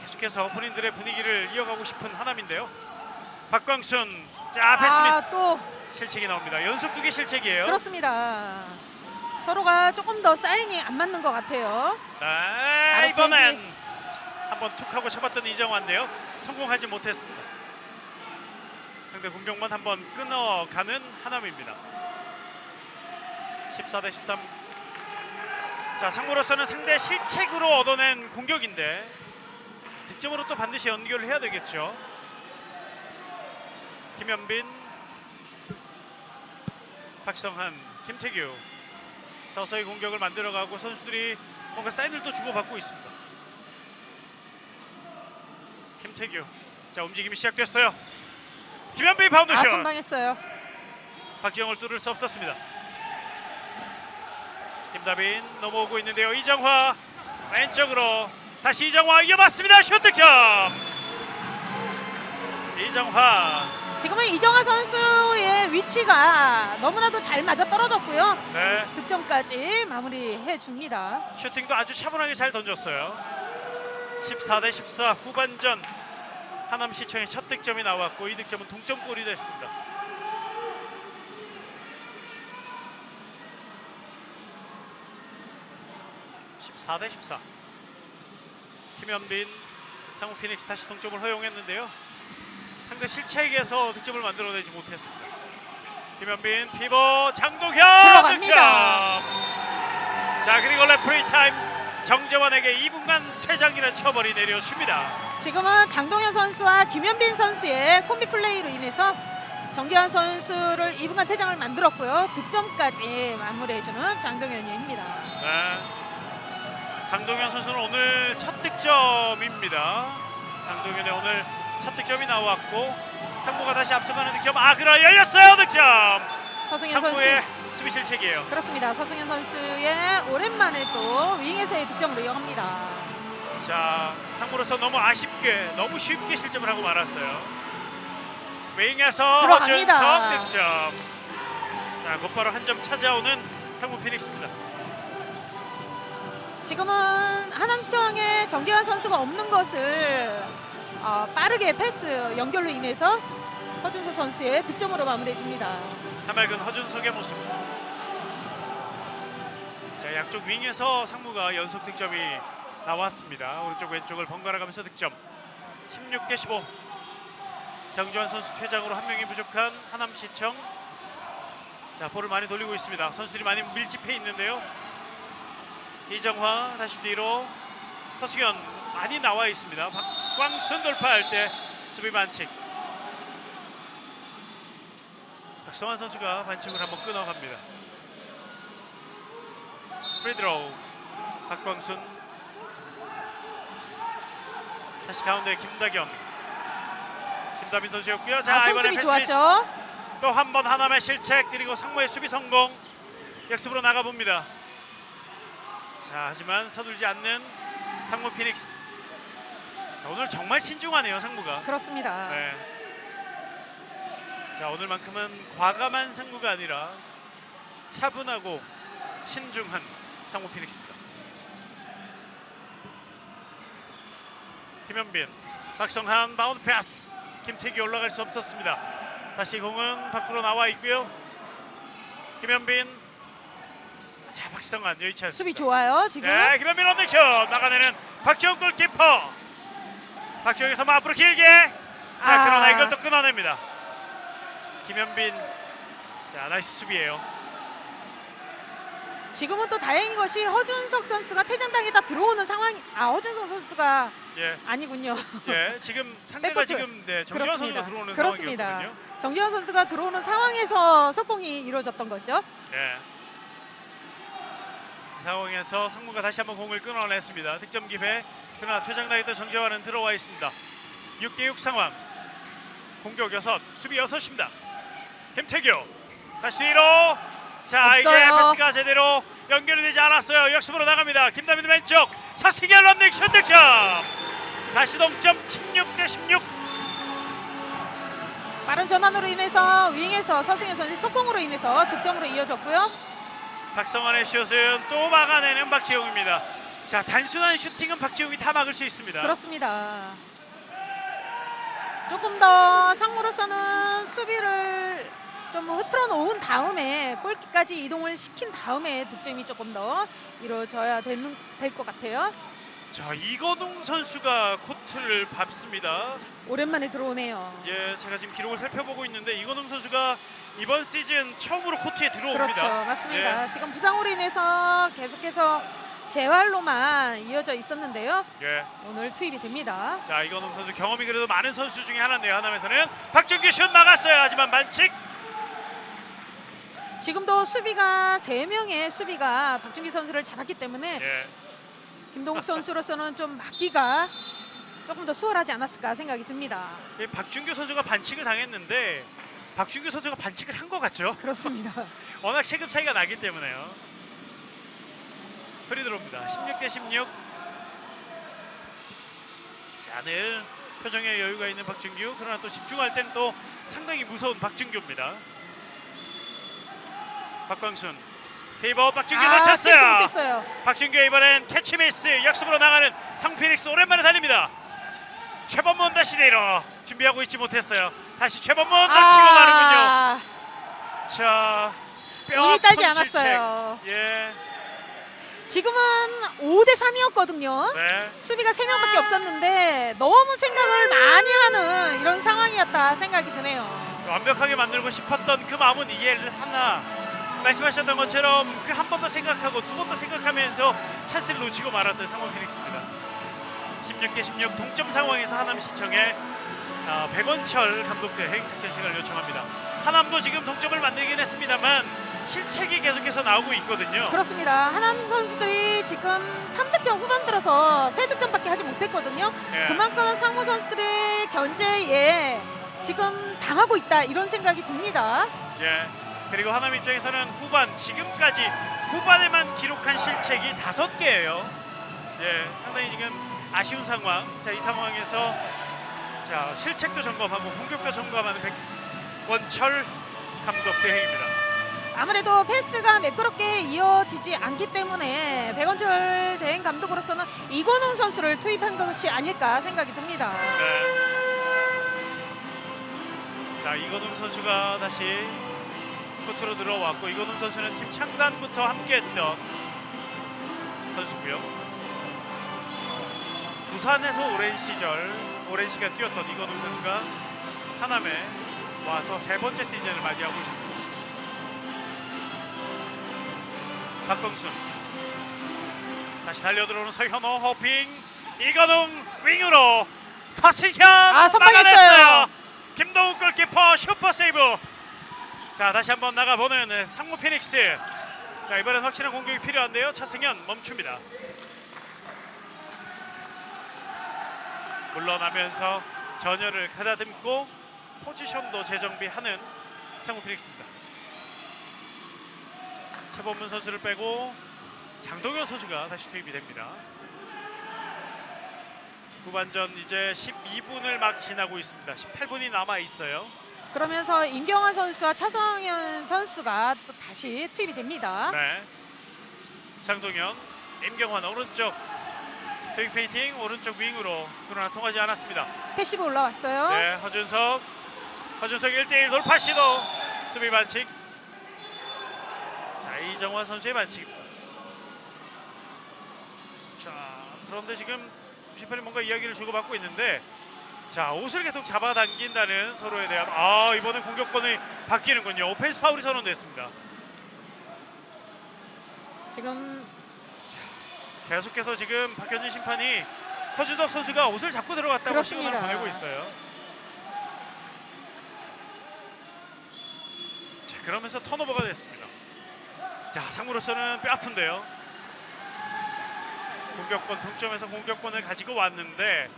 계속해서 본인들의 분위기를 이어가고 싶은 하남인데요. 박광순, 자 패스미스, 또 실책이 나옵니다. 연속 2개 실책이에요. 그렇습니다. 서로가 조금 더 사인이 안 맞는 것 같아요. 아, 이번엔 한번 툭 하고 쳐봤던 이정환인데요. 성공하지 못했습니다. 상대 공격만 한번 끊어가는 하남입니다. 14대 13. 자, 상무로서는 상대 실책으로 얻어낸 공격인데 득점으로 또 반드시 연결을 해야 되겠죠. 김현빈, 박성한, 김태규 서서히 공격을 만들어가고 선수들이 뭔가 사인을 또 주고받고 있습니다. 김태규, 자 움직임이 시작됐어요. 김현빈 바운드 슛. 선방했어요. 박지영을 뚫을 수 없었습니다. 김다빈 넘어오고 있는데요. 이정화 왼쪽으로 다시 이정화 이어봤습니다. 슛 득점. 이정화. 지금은 이정화 선수의 위치가 너무나도 잘 맞아 떨어졌고요. 네. 득점까지 마무리해 줍니다. 슈팅도 아주 차분하게 잘 던졌어요. 14대 14 후반전 하남시청의 첫 득점이 나왔고 이 득점은 동점골이 됐습니다. (14대 14) 김현빈, 상무 피닉스 다시 동점을 허용했는데요. 상대 실책에서 득점을 만들어내지 못했습니다. 김현빈 피버 장동현 득점. 자, 그리고 레프리 타임. 정재환에게 2분간 퇴장이라는 처벌이 내려집니다. 지금은 장동현 선수와 김현빈 선수의 콤비 플레이로 인해서 정재환 선수를 2분간 퇴장을 만들었고요. 득점까지 마무리해주는 장동현입니다. 네. 장동현 선수는 오늘 첫 득점입니다. 장동현의 오늘 첫 득점이 나왔고 상무가 다시 앞서가는 득점. 그러나 열렸어요. 득점. 서승현 상무의 선수. 수비 실책이에요. 그렇습니다. 서승현 선수의 오랜만에 또 윙에서의 득점으로 이어갑니다. 자, 상무로서 너무 아쉽게 너무 쉽게 실점을 하고 말았어요. 윙에서 들어갑니다. 허준석 득점. 자, 곧바로 한 점 찾아오는 상무 피닉스입니다. 지금은 하남시청에 정재환 선수가 없는 것을 빠르게 패스 연결로 인해서 허준석 선수의 득점으로 마무리해 줍니다. 해맑은 허준석의 모습. 자, 양쪽 윙에서 상무가 연속 득점이 나왔습니다. 오른쪽 왼쪽을 번갈아 가면서 득점. 16대 15. 정주환 선수 퇴장으로 한 명이 부족한 하남시청. 자, 볼을 많이 돌리고 있습니다. 선수들이 많이 밀집해 있는데요. 이정화 다시 뒤로. 서승현 많이 나와 있습니다. 박광순 돌파할 때 수비 반칙. 박성환 선수가 반칙을 한번 끊어갑니다. 프리드로우. 박광순 다시 가운데 김다경. 김다빈 선수였고요. 자, 이번에 손수비 패스미스. 좋았죠. 또 한 번 하남의 실책 그리고 상무의 수비 성공. 역습으로 나가봅니다. 자, 하지만 서둘지 않는 상무 피닉스. 자, 오늘 정말 신중하네요, 상무가. 그렇습니다. 네. 자, 오늘만큼은 과감한 상무가 아니라 차분하고 신중한 상무 피닉스입니다. 김현빈, 박성한 바운드 패스. 김태기 올라갈 수 없었습니다. 다시 공은 밖으로 나와 있고요. 김현빈, 자, 박성한 여의치 않습니다. 수비 좋아요 지금. 네, 김현빈 언더슛 막아내는 박지영 골키퍼. 박지영에서 앞으로 길게. 자, 그러나 이걸 또 끊어냅니다. 김현빈, 자, 나이스 수비예요. 지금은 또 다행인 것이 허준석 선수가 퇴장당했다 들어오는 상황. 허준석 선수가 예, 아니군요. 예, 지금 상대가 백코트. 지금 네, 정지환 선수가 들어오는 그렇습니다. 상황이었거든요. 정지환 선수가 들어오는 상황에서 속공이 이루어졌던 거죠. 예. 이 상황에서 상무가 다시 한번 공을 끊어냈습니다. 득점 기회. 그러나 퇴장당했던 정재환은 들어와 있습니다. 6대6 상황. 공격 6, 수비 6입니다. 김태규 다시 뒤로. 자, 이게 없어요. 패스가 제대로 연결이 되지 않았어요. 역습으로 나갑니다. 김다빈 왼쪽. 사승현 런닝 슛 득점. 다시 동점 16대 16. 빠른 전환으로 인해서 윙에서 서승현 선수 속공으로 인해서 득점으로 이어졌고요. 박성환의 슛은 또 막아내는 박지용입니다. 자, 단순한 슈팅은 박지용이 다 막을 수 있습니다. 그렇습니다. 조금 더 상무로서는 수비를 좀 흐트러 놓은 다음에 골키까지 이동을 시킨 다음에 득점이 조금 더 이루어져야 될 것 같아요. 자, 이건웅 선수가 코트를 밟습니다. 오랜만에 들어오네요. 예, 제가 지금 기록을 살펴보고 있는데 이건웅 선수가 이번 시즌 처음으로 코트에 들어옵니다. 그렇죠, 맞습니다. 예. 지금 부상으로 인해서 계속해서 재활로만 이어져 있었는데요. 예. 오늘 투입이 됩니다. 자, 이건웅 선수 경험이 그래도 많은 선수 중에 하나인데요. 하남에서는 박준규 슛 막았어요. 하지만 반칙. 지금도 수비가 3명의 수비가 박준기 선수를 잡았기 때문에 예. 김동욱 선수로서는 좀 막기가 조금 더 수월하지 않았을까 생각이 듭니다. 예, 박준규 선수가 반칙을 당했는데 박준규 선수가 반칙을 한 것 같죠? 그렇습니다. 워낙 체급 차이가 나기 때문에요. 프리드로입니다. 16대 16. 자, 늘 표정에 여유가 있는 박준규. 그러나 또 집중할 때는 또 상당히 무서운 박준규입니다. 박광순 페이버 박준규 캐치 놓쳤어요. 못했어요. 박준규 이번엔 캐치 미스. 역습으로 나가는 상피닉스 오랜만에 달립니다. 최범문 다시 내려 준비하고 있지 못했어요. 다시 최범문 놓치고 마는군요. 자, 운이 딸지 뼈아픈 실책. 않았어요. 예, 지금은 5대 3이었거든요. 네. 수비가 3명밖에 없었는데 너무 생각을 많이 하는 이런 상황이었다 생각이 드네요. 완벽하게 만들고 싶었던 그 마음은 이해를 하나 말씀하셨던 것처럼 그 한 번 더 생각하고 두 번 더 생각하면서 찬스를 놓치고 말았던 상황 피닉스입니다. 16대 16 동점 상황에서 하남시청에 백원철 감독 대행 작전 시간을 요청합니다. 하남도 지금 동점을 만들긴 했습니다만 실책이 계속해서 나오고 있거든요. 그렇습니다. 하남 선수들이 지금 3득점 후반 들어서 3득점밖에 하지 못했거든요. 예. 그만큼 상무 선수들의 견제에 지금 당하고 있다 이런 생각이 듭니다. 예. 그리고 하남 입장에서는 후반 지금까지 후반에만 기록한 실책이 5개예요. 예, 상당히 지금 아쉬운 상황. 자, 이 상황에서 자, 실책도 점검하고 공격도 점검하는 백원철 감독 대행입니다. 아무래도 패스가 매끄럽게 이어지지 않기 때문에 백원철 대행 감독으로서는 이건웅 선수를 투입한 것이 아닐까 생각이 듭니다. 네. 자, 이건웅 선수가 다시 코트로 들어왔고 이건웅 선수는 팀 창단부터 함께했던 선수고요. 부산에서 오랜 시간 뛰었던 이건웅 선수가 하남에 와서 3번째 시즌을 맞이하고 있습니다. 박광순 다시 달려들어오는 서현호 호핑. 이건웅 윙으로 서승현 선방했어요. 막아냈어요. 김동욱 골키퍼 슈퍼 세이브. 자, 다시 한번 나가보는 상무 피닉스. 자, 이번엔 확실한 공격이 필요한데요. 차승현 멈춥니다. 물러나면서 전열을 가다듬고 포지션도 재정비하는 상무 피닉스입니다. 최범문 선수를 빼고 장동현 선수가 다시 투입이 됩니다. 후반전 이제 12분을 막 지나고 있습니다. 18분이 남아 있어요. 그러면서 임경환 선수와 차성현 선수가 또 다시 투입이 됩니다. 네. 장동현, 임경환 오른쪽 스윙 페인팅 오른쪽 윙으로 그러나 통하지 않았습니다. 패시브 올라왔어요. 네, 허준석 1대1 돌파 시도. 수비 반칙. 자, 이정화 선수의 반칙입니다. 자, 그런데 지금 90분이 뭔가 이야기를 주고받고 있는데, 자, 옷을 계속 잡아당긴다는 서로에 대한 이번엔 공격권이 바뀌는군요. 오펜스 파울이 선언됐습니다. 지금 계속해서 지금 박현진 심판이 허준덕 선수가 옷을 잡고 들어갔다고 시그널을 그렇습니다. 보내고 있어요. 자, 그러면서 턴오버가 됐습니다. 자, 상무로서는 뼈 아픈데요. 공격권 동점에서 공격권을 가지고 왔는데,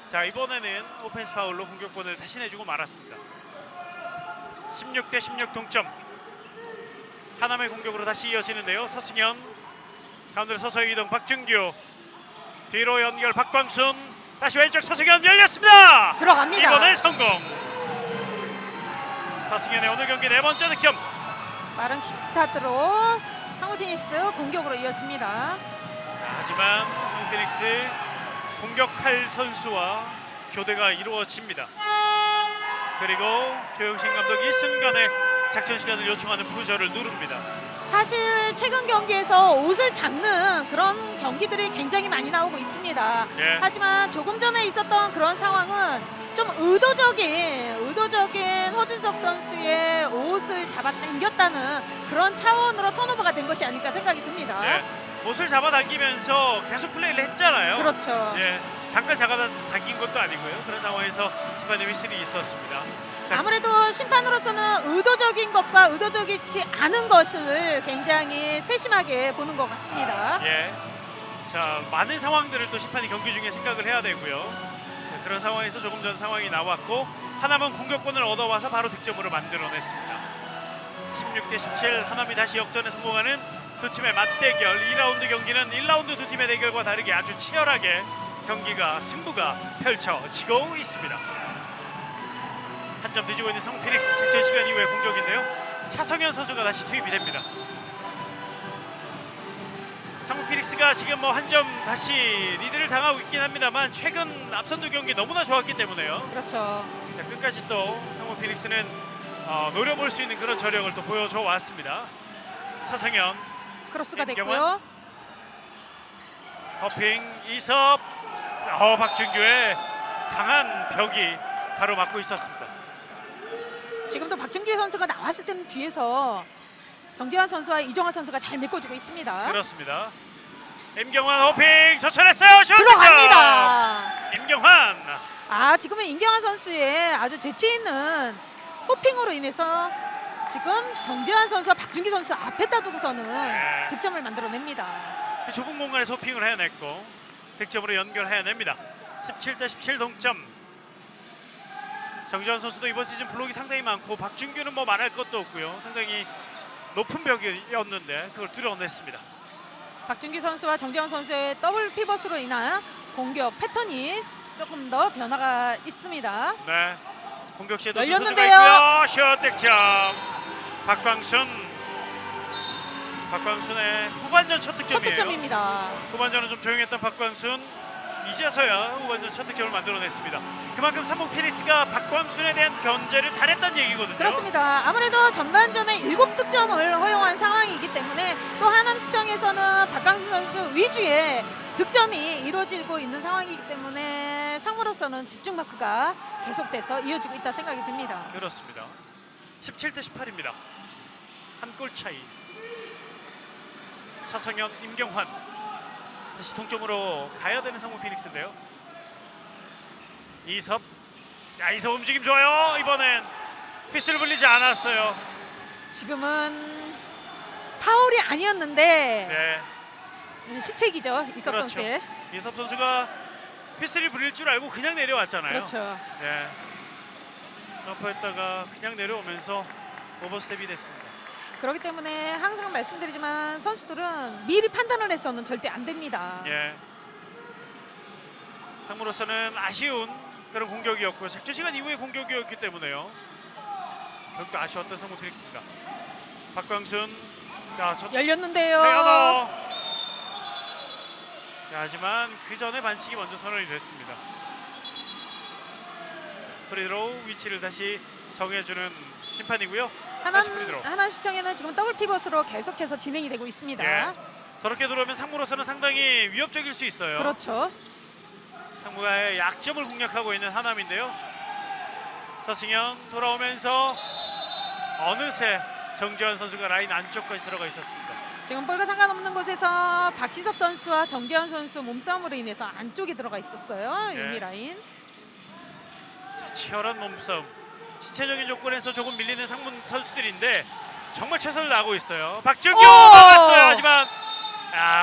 자, 이번에는 오펜스 파울로 공격권을 다시 내주고 말았습니다. 16대 16 동점. 하남의 공격으로 다시 이어지는데요. 서승현 가운데로 서서히 이동. 박준규 뒤로 연결. 박광순 다시 왼쪽. 서승현 열렸습니다. 들어갑니다. 이번에 성공. 서승현의 오늘 경기 네 번째 득점. 빠른 킥스타트로 상무 피닉스 공격으로 이어집니다. 자, 하지만 상무 피닉스 공격할 선수와 교대가 이루어집니다. 그리고 조영신 감독이 이 순간에 작전 시간을 요청하는 부저를 누릅니다. 사실 최근 경기에서 옷을 잡는 그런 경기들이 굉장히 많이 나오고 있습니다. 예. 하지만 조금 전에 있었던 그런 상황은 좀 의도적인 허준석 선수의 옷을 잡아당겼다는 그런 차원으로 턴오버가 된 것이 아닐까 생각이 듭니다. 예. 옷을 잡아당기면서 계속 플레이를 했잖아요. 그렇죠. 예. 잠깐 잡아당긴 것도 아니고요. 그런 상황에서 심판의 휘슬이 있었습니다. 자, 아무래도 심판으로서는 의도적인 것과 의도적이지 않은 것을 굉장히 세심하게 보는 것 같습니다. 예. 자, 많은 상황들을 또 심판이 경기 중에 생각을 해야 되고요. 자, 그런 상황에서 조금 전 상황이 나왔고 하남은 공격권을 얻어와서 바로 득점으로 만들어냈습니다. 16대 17 하남이 다시 역전에 성공하는 두 팀의 맞대결. 2라운드 경기는 1라운드 두 팀의 대결과 다르게 아주 치열하게 경기가 승부가 펼쳐지고 있습니다. 한 점 뒤지고 있는 상무 피닉스. 작전 시간 이후의 공격인데요. 차성현 선수가 다시 투입이 됩니다. 상무 피닉스가 지금 뭐 한 점 다시 리드를 당하고 있긴 합니다만 최근 앞선 두 경기 너무나 좋았기 때문에요. 그렇죠. 자, 끝까지 또 상무 피닉스는 노려볼 수 있는 그런 저력을 또 보여줘 왔습니다. 차성현, 크로스가 임경환. 됐고요. 허핑, 이섭, 박준규의 강한 벽이 가로막고 있었습니다. 지금도 박준규 선수가 나왔을 때는 뒤에서 정재환 선수와 이정환 선수가 잘 메꿔주고 있습니다. 그렇습니다. 임경환 호핑 젖혀냈어요. 슛 들어갑니다. 임경환. 지금은 임경환 선수의 아주 재치 있는 호핑으로 인해서 지금 정재환 선수와 박준규 선수 앞에다 두고서는 네. 득점을 만들어냅니다. 그 좁은 공간에서 호핑을 해냈고 득점으로 연결해냅니다. 17대 17 동점. 정재환 선수도 이번 시즌 블록이 상당히 많고 박준규는 뭐 말할 것도 없고요. 상당히 높은 벽이었는데 그걸 뚫어냈습니다. 박준규 선수와 정재환 선수의 더블 피벗으로 인한 공격 패턴이 조금 더 변화가 있습니다. 네, 공격 시에도 열렸는데요. 있고요. 슛 득점. 박광순의 후반전 첫 첫 득점이에요. 득점입니다. 후반전은 좀 조용했던 박광순, 이제서야 후반전 첫 득점을 만들어냈습니다. 그만큼 삼성 피닉스가 박광순에 대한 견제를 잘했다는 얘기거든요. 그렇습니다. 아무래도 전반전에 7득점을 허용한 상황이기 때문에 또 하남시청에서는 박광순 선수 위주의 득점이 이루어지고 있는 상황이기 때문에 상무로서는 집중 마크가 계속돼서 이어지고 있다 생각이 듭니다. 그렇습니다. 17대 18입니다. 한 골 차이. 차성현, 임경환 다시 동점으로 가야 되는 상무 피닉스인데요. 이섭, 이섭 움직임 좋아요. 이번엔 휘슬 불리지 않았어요. 지금은 파울이 아니었는데 네, 시책이죠. 이섭 그렇죠. 선수의. 이섭 선수가 휘슬이 불릴 줄 알고 그냥 내려왔잖아요. 그렇죠. 네, 점프했다가 그냥 내려오면서 오버스텝이 됐습니다. 그렇기 때문에 항상 말씀드리지만 선수들은 미리 판단을 해서는 절대 안 됩니다. 예. 상무로서는 아쉬운 그런 공격이었고요. 작전 시간 이후의 공격이었기 때문에요. 더욱더 아쉬웠던 상무 피닉스입니다. 박광순, 자, 열렸는데요. 세연호. 자, 하지만 그 전에 반칙이 먼저 선언이 됐습니다. 프리드로우 위치를 다시 정해주는 심판이고요. 다시 프리드로우. 하남시청에는 지금 더블 피벗으로 계속해서 진행이 되고 있습니다. 예. 저렇게 들어오면 상무로서는 상당히 위협적일 수 있어요. 그렇죠. 상무가의 약점을 공략하고 있는 하남인데요. 서승현 돌아오면서 어느새 정재환 선수가 라인 안쪽까지 들어가 있었습니다. 지금 볼과 상관없는 곳에서 박지섭 선수와 정재현 선수 몸싸움으로 인해서 안쪽에 들어가 있었어요. 네. 유미 라인. 자, 치열한 몸싸움. 신체적인 조건에서 조금 밀리는 상문 선수들인데 정말 최선을 다하고 있어요. 박준규 막았어요. 하지만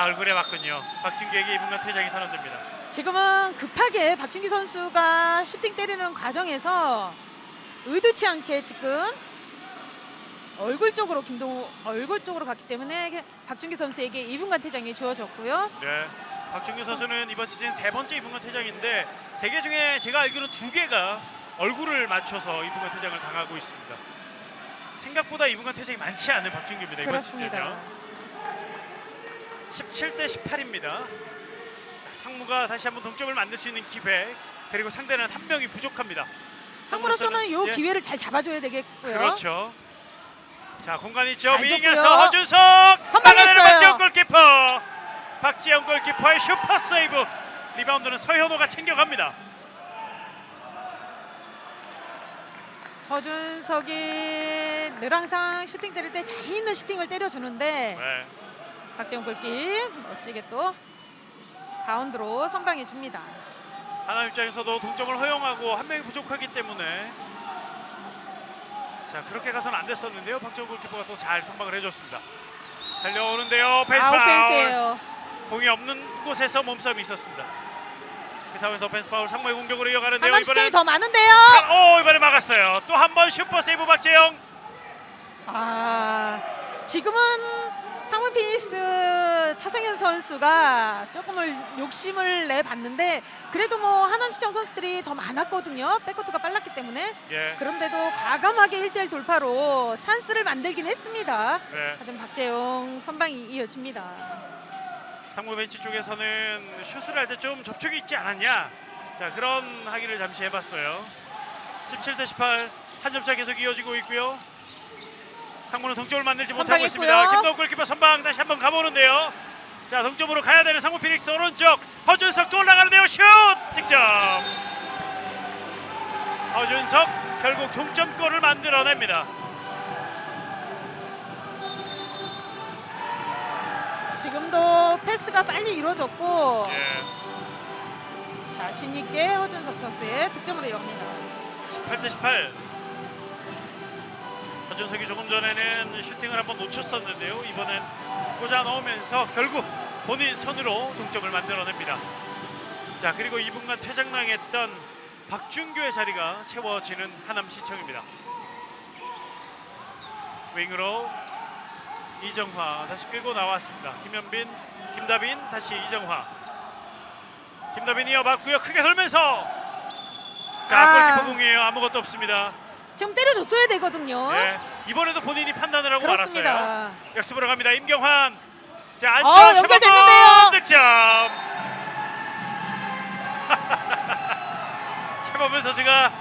얼굴에 맞군요. 박준규에게 2분간 퇴장이 선언됩니다. 지금은 급하게 박준기 선수가 슈팅 때리는 과정에서 의도치 않게 지금 얼굴 쪽으로 얼굴 쪽으로 갔기 때문에 박준기 선수에게 2분간 퇴장이 주어졌고요. 네, 박준규 선수는 이번 시즌 3번째 2분간 퇴장인데 3개 중에 제가 알기로는 2개가 얼굴을 맞춰서 2분간 퇴장을 당하고 있습니다. 생각보다 2분간 퇴장이 많지 않은 박준규입니다. 이번 그렇습니다. 시즌요. 17대 18입니다. 상무가 다시 한번 동점을 만들 수 있는 기회, 그리고 상대는 한 명이 부족합니다. 상무로서는 이 예. 기회를 잘 잡아줘야 되겠고요. 그렇죠. 자, 공간 있죠. 잘 윙에서 줬고요. 허준석 선방했어요. 박지영 골키퍼. 박지영 골키퍼의 슈퍼 세이브. 리바운드는 서현호가 챙겨갑니다. 허준석이 늘 항상 슈팅 때릴 때 자신 있는 슈팅을 때려주는데 네. 박지영 골키 멋지게 또 바운드로 선방해 줍니다. 하나 입장에서도 동점을 허용하고 한 명이 부족하기 때문에 자, 그렇게 가서는 안 됐었는데요. 박지영 골키퍼가 또 잘 선방을 해줬습니다. 달려오는데요. 페이스 파울. 오펜스예요. 공이 없는 곳에서 몸싸움이 있었습니다. 그 상황에서 오펜스 파울, 상무의 공격으로 이어가는데요. 하남 시점이 더 많은데요. 이번에 막았어요. 또 한 번 슈퍼 세이브 박재영. 지금은 상무 피닉스 차승현 선수가 조금을 욕심을 내봤는데 그래도 뭐 하남시청 선수들이 더 많았거든요. 백코트가 빨랐기 때문에. 예. 그런데도 과감하게 1대1 돌파로 찬스를 만들긴 했습니다. 네. 하지만 박재용 선방이 이어집니다. 상무 벤치 쪽에서는 슛을 할 때 좀 접촉이 있지 않았냐, 자, 그런 항의를 잠시 해봤어요. 17대 18, 한 점차 계속 이어지고 있고요. 상무는 동점을 만들지 못하고 선방했고요. 있습니다. 김동욱 골키퍼 선방 다시 한번 가보는데요. 자, 동점으로 가야 되는 상무 피닉스 오른쪽 허준석 또 올라가는데요. 슛 득점. 허준석 결국 동점골을 만들어냅니다. 지금도 패스가 빨리 이루어졌고 예. 자신 있게 허준석 선수의 득점으로 이어갑니다. 18대 18. 허준석이 조금 전에는 슈팅을 한번 놓쳤었는데요. 이번엔 꽂아 넣으면서 결국 본인 손으로 동점을 만들어냅니다. 자, 그리고 2분간 퇴장당했던 박준규의 자리가 채워지는 하남시청입니다. 윙으로 이정화 다시 끌고 나왔습니다. 김현빈, 김다빈, 다시 이정화. 김다빈 이어봤고요. 크게 돌면서 자, 골키퍼 공이에요. 아무것도 없습니다. 지금 때려줬어야 되거든요. 네, 이번에도 본인이 판단을 하고 그렇습니다. 말았어요. 역습으로 갑니다. 임경환. 자, 안쪽 연결됐는데요. 득점. 최범은 선수가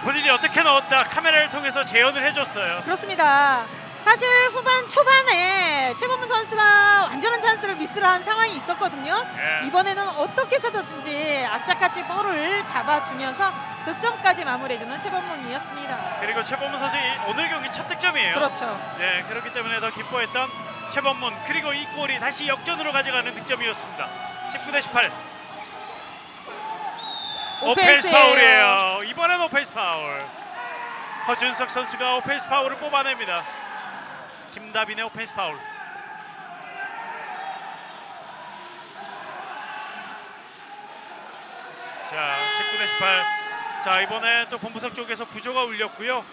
본인이 어떻게 넣었다 카메라를 통해서 재현을 해줬어요. 그렇습니다. 사실 후반 초반에 최범문 선수가 완전한 찬스를 미스를 한 상황이 있었거든요. 예. 이번에는 어떻게 해서든지 악착같이 볼을 잡아주면서 득점까지 마무리해주는 최범문이었습니다. 그리고 최범은 선수 오늘 경기 첫 득점이에요. 그렇죠. 네, 그렇기 때문에 더 기뻐했던 최범문, 그리고 이 골이 다시 역전으로 가져가는 득점이었습니다. 19대 18. 오펜스 파울이에요. 이번엔 오펜스 파울. 허준석 선수가 오펜스 파울을 뽑아냅니다. 김다빈의 오펜스 파울. 자, 19대 18. 자, 이번에 또 본부석 쪽에서 부조가 울렸고요.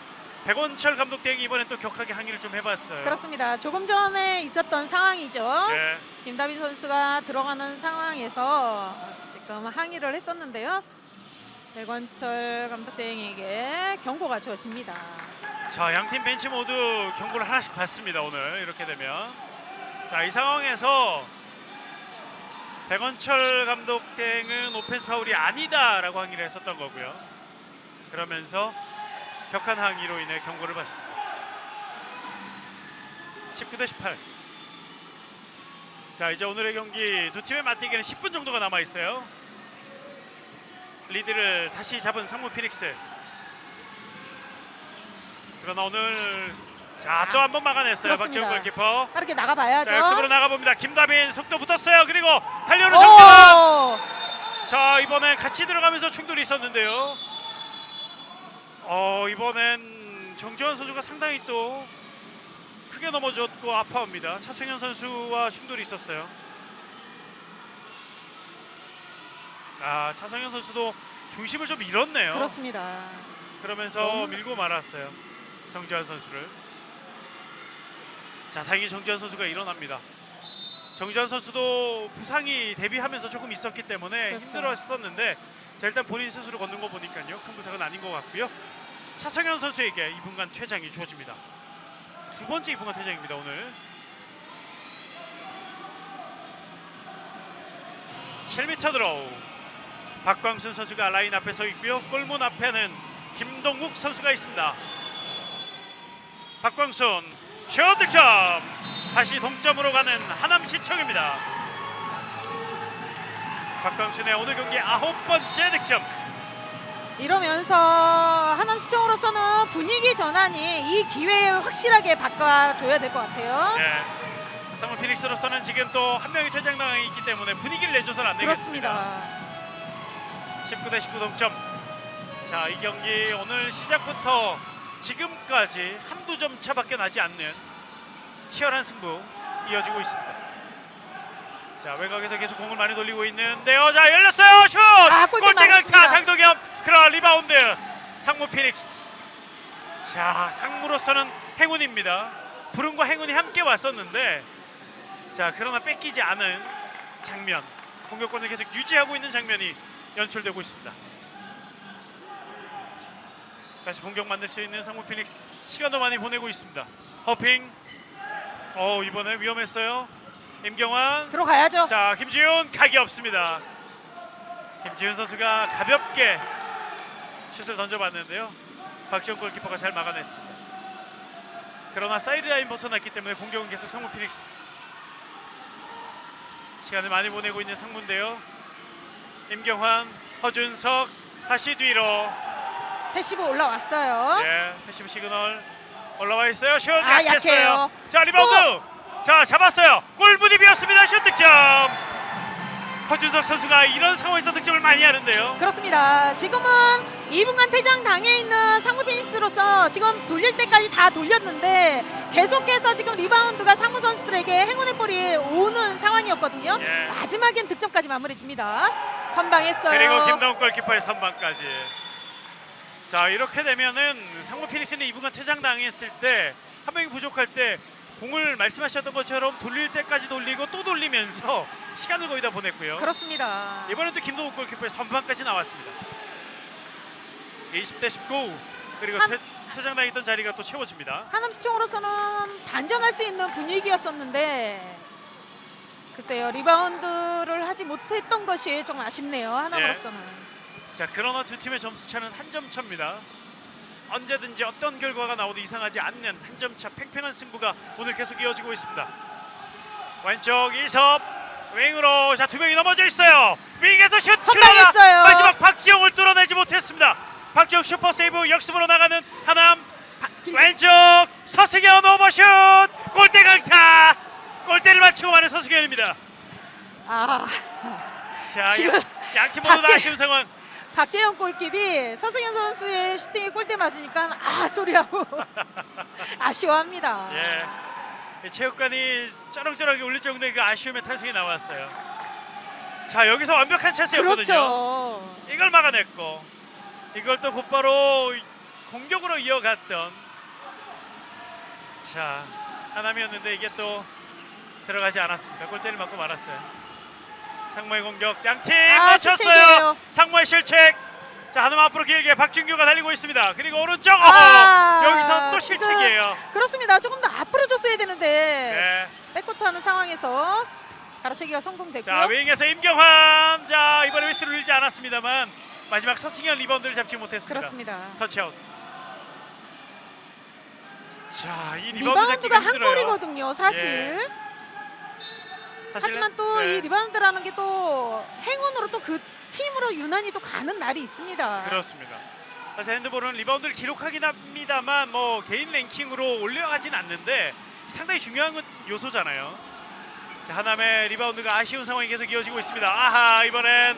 백원철 감독 대행이 이번엔 또 격하게 항의를 좀 해봤어요. 그렇습니다. 조금 전에 있었던 상황이죠. 네. 김다빈 선수가 들어가는 상황에서 지금 항의를 했었는데요. 백원철 감독 대행에게 경고가 주어집니다. 자, 양팀 벤치 모두 경고를 하나씩 받습니다. 오늘 이렇게 되면. 자, 이 상황에서 백원철 감독 대행은 오펜스 파울이 아니다라고 항의를 했었던 거고요. 그러면서 격한 항의로 인해 경고를 받습니다. 19대 18. 자, 이제 오늘의 경기 두 팀의 맞대결은 10분 정도가 남아 있어요. 리드를 다시 잡은 상무 피닉스. 그러나 오늘 자, 또 한 번 막아냈어요. 그렇습니다. 박지영 골키퍼. 빠르게 나가봐야죠. 자, 역습으로 나가봅니다. 김다빈 속도 붙었어요. 그리고 달려오는 정재환. 오! 자, 이번엔 같이 들어가면서 충돌이 있었는데요. 이번엔 정재환 선수가 상당히 또 크게 넘어졌고 아파합니다. 차승현 선수와 충돌이 있었어요. 차승현 선수도 중심을 좀 잃었네요. 그렇습니다. 그러면서 밀고 말았어요. 정재환 선수를. 자, 다행히 정재환 선수가 일어납니다. 정재환 선수도 부상이 데뷔하면서 조금 있었기 때문에 그렇죠. 힘들었었는데 자, 일단 본인 스스로 걷는 거 보니까요. 큰 부상은 아닌 것 같고요. 차성현 선수에게 2분간 퇴장이 주어집니다. 두 번째 2분간 퇴장입니다. 오늘 7m 드로우. 박광순 선수가 라인 앞에 서 있고요. 골문 앞에는 김동국 선수가 있습니다. 박광순 슛 득점. 다시 동점으로 가는 하남시청입니다. 박광순의 오늘 경기 9번째 득점. 이러면서 하남시청으로서는 분위기 전환이 이 기회에 확실하게 바꿔줘야 될 것 같아요. 네. 상무 피닉스로서는 지금 또 한 명이 퇴장당해 있기 때문에 분위기를 내줘서는 안 되겠습니다. 그렇습니다. 19 대 19 동점. 자, 이 경기 오늘 시작부터 지금까지 한두 점 차밖에 나지 않는 치열한 승부 이어지고 있습니다. 자, 외곽에서 계속 공을 많이 돌리고 있는데요. 자, 열렸어요. 슛! 골대 골대 강타 맞았습니다. 장동현. 그러나 리바운드 상무 피닉스. 자, 상무로서는 행운입니다. 불운과 행운이 함께 왔었는데 자, 그러나 뺏기지 않은 장면, 공격권을 계속 유지하고 있는 장면이 연출되고 있습니다. 다시 공격 만들 수 있는 상무 피닉스 시간도 많이 보내고 있습니다. 허핑. 이번에 위험했어요. 임경환. 들어가야죠. 자, 김지훈 각이 없습니다. 김지훈 선수가 가볍게 슛을 던져봤는데요. 박지영 골키퍼가 잘 막아냈습니다. 그러나 사이드라인 벗어났기 때문에 공격은 계속 상무 피닉스. 시간을 많이 보내고 있는 상무인데요. 임경환, 허준석 다시 뒤로. 패시브 올라왔어요. 예, 패시브 시그널 올라와 있어요. 슛 약해요. 약했어요. 자, 리바운드. 자, 잡았어요. 골문이 비었습니다. 슛 득점. 허준석 선수가 이런 상황에서 득점을 많이 하는데요. 그렇습니다. 지금은 2분간 퇴장 당해 있는 상무 피닉스로서 지금 돌릴 때까지 다 돌렸는데 계속해서 지금 리바운드가 상무 선수들에게 행운의 볼이 오는 상황이었거든요. 예. 마지막엔 득점까지 마무리 줍니다. 선방했어요. 그리고 김동욱 골키퍼의 선방까지. 자, 이렇게 되면은 상무 피닉스는 2분간 퇴장 당했을 때 한 명이 부족할 때 공을 말씀하셨던 것처럼 돌릴 때까지 돌리고 또 돌리면서 시간을 거의 다 보냈고요. 그렇습니다. 이번엔 또 김동욱 골키퍼의 선방까지 나왔습니다. 20대 19. 그리고 퇴장당했던 자리가 또 채워집니다. 하남시청으로서는 반전할 수 있는 분위기였었는데 글쎄요, 리바운드를 하지 못했던 것이 좀 아쉽네요. 하남으로서는. 자, 그러나 두 팀의 점수 차는 한 점 차입니다. 언제든지 어떤 결과가 나오도 이상하지 않는 한 점 차 팽팽한 승부가 오늘 계속 이어지고 있습니다. 왼쪽 이섭 윙으로. 자, 두 명이 넘어져 있어요. 윙에서 슛. 선방했어요. 그러나 마지막 박지영을 뚫어내지 못했습니다. 박지영 슈퍼 세이브. 역습으로 나가는 하남. 왼쪽 서승현 오버슛. 골대 강타. 골대를 맞추고 마는 서승현입니다. 자, 지금 양팀 모두 다 아쉬운 상황. 박재영 골킵이 서승현 선수의 슈팅에 골대 맞으니까 소리하고 아쉬워합니다. 예, 체육관이 쩌렁쩌렁하게 울릴 정도의 그 아쉬움의 탄성이 나왔어요. 자, 여기서 완벽한 찬스였거든요. 그렇죠. 이걸 막아냈고 이걸 또 곧바로 공격으로 이어갔던 자, 하남이었는데 이게 또 들어가지 않았습니다. 골대를 맞고 말았어요. 상무의 공격 양팀 놓쳤어요. 실책이에요. 상무의 실책. 자, 하남 앞으로 길게 박준규가 달리고 있습니다. 그리고 오른쪽 여기서 또 실책이에요. 그렇습니다. 조금 더 앞으로 줬어야 되는데 네. 백코트하는 상황에서 가로채기가 성공됐고요. 자, 윙에서 임경환. 자, 이번에 휘슬을 울리지 않았습니다만 마지막 서승현 리바운드를 잡지 못했습니다. 그렇습니다. 터치아웃. 자, 이 리바운드 리바운드가 잡기가 한 힘들어요. 골이거든요, 사실. 하지만 또 이 리바운드라는 게 또 행운으로 또 그 팀으로 유난히 또 가는 날이 있습니다. 그렇습니다. 사실 핸드볼은 리바운드를 기록하긴 합니다만 뭐 개인 랭킹으로 올려가진 않는데 상당히 중요한 요소잖아요. 자, 하남의 리바운드가 아쉬운 상황이 계속 이어지고 있습니다. 아하, 이번엔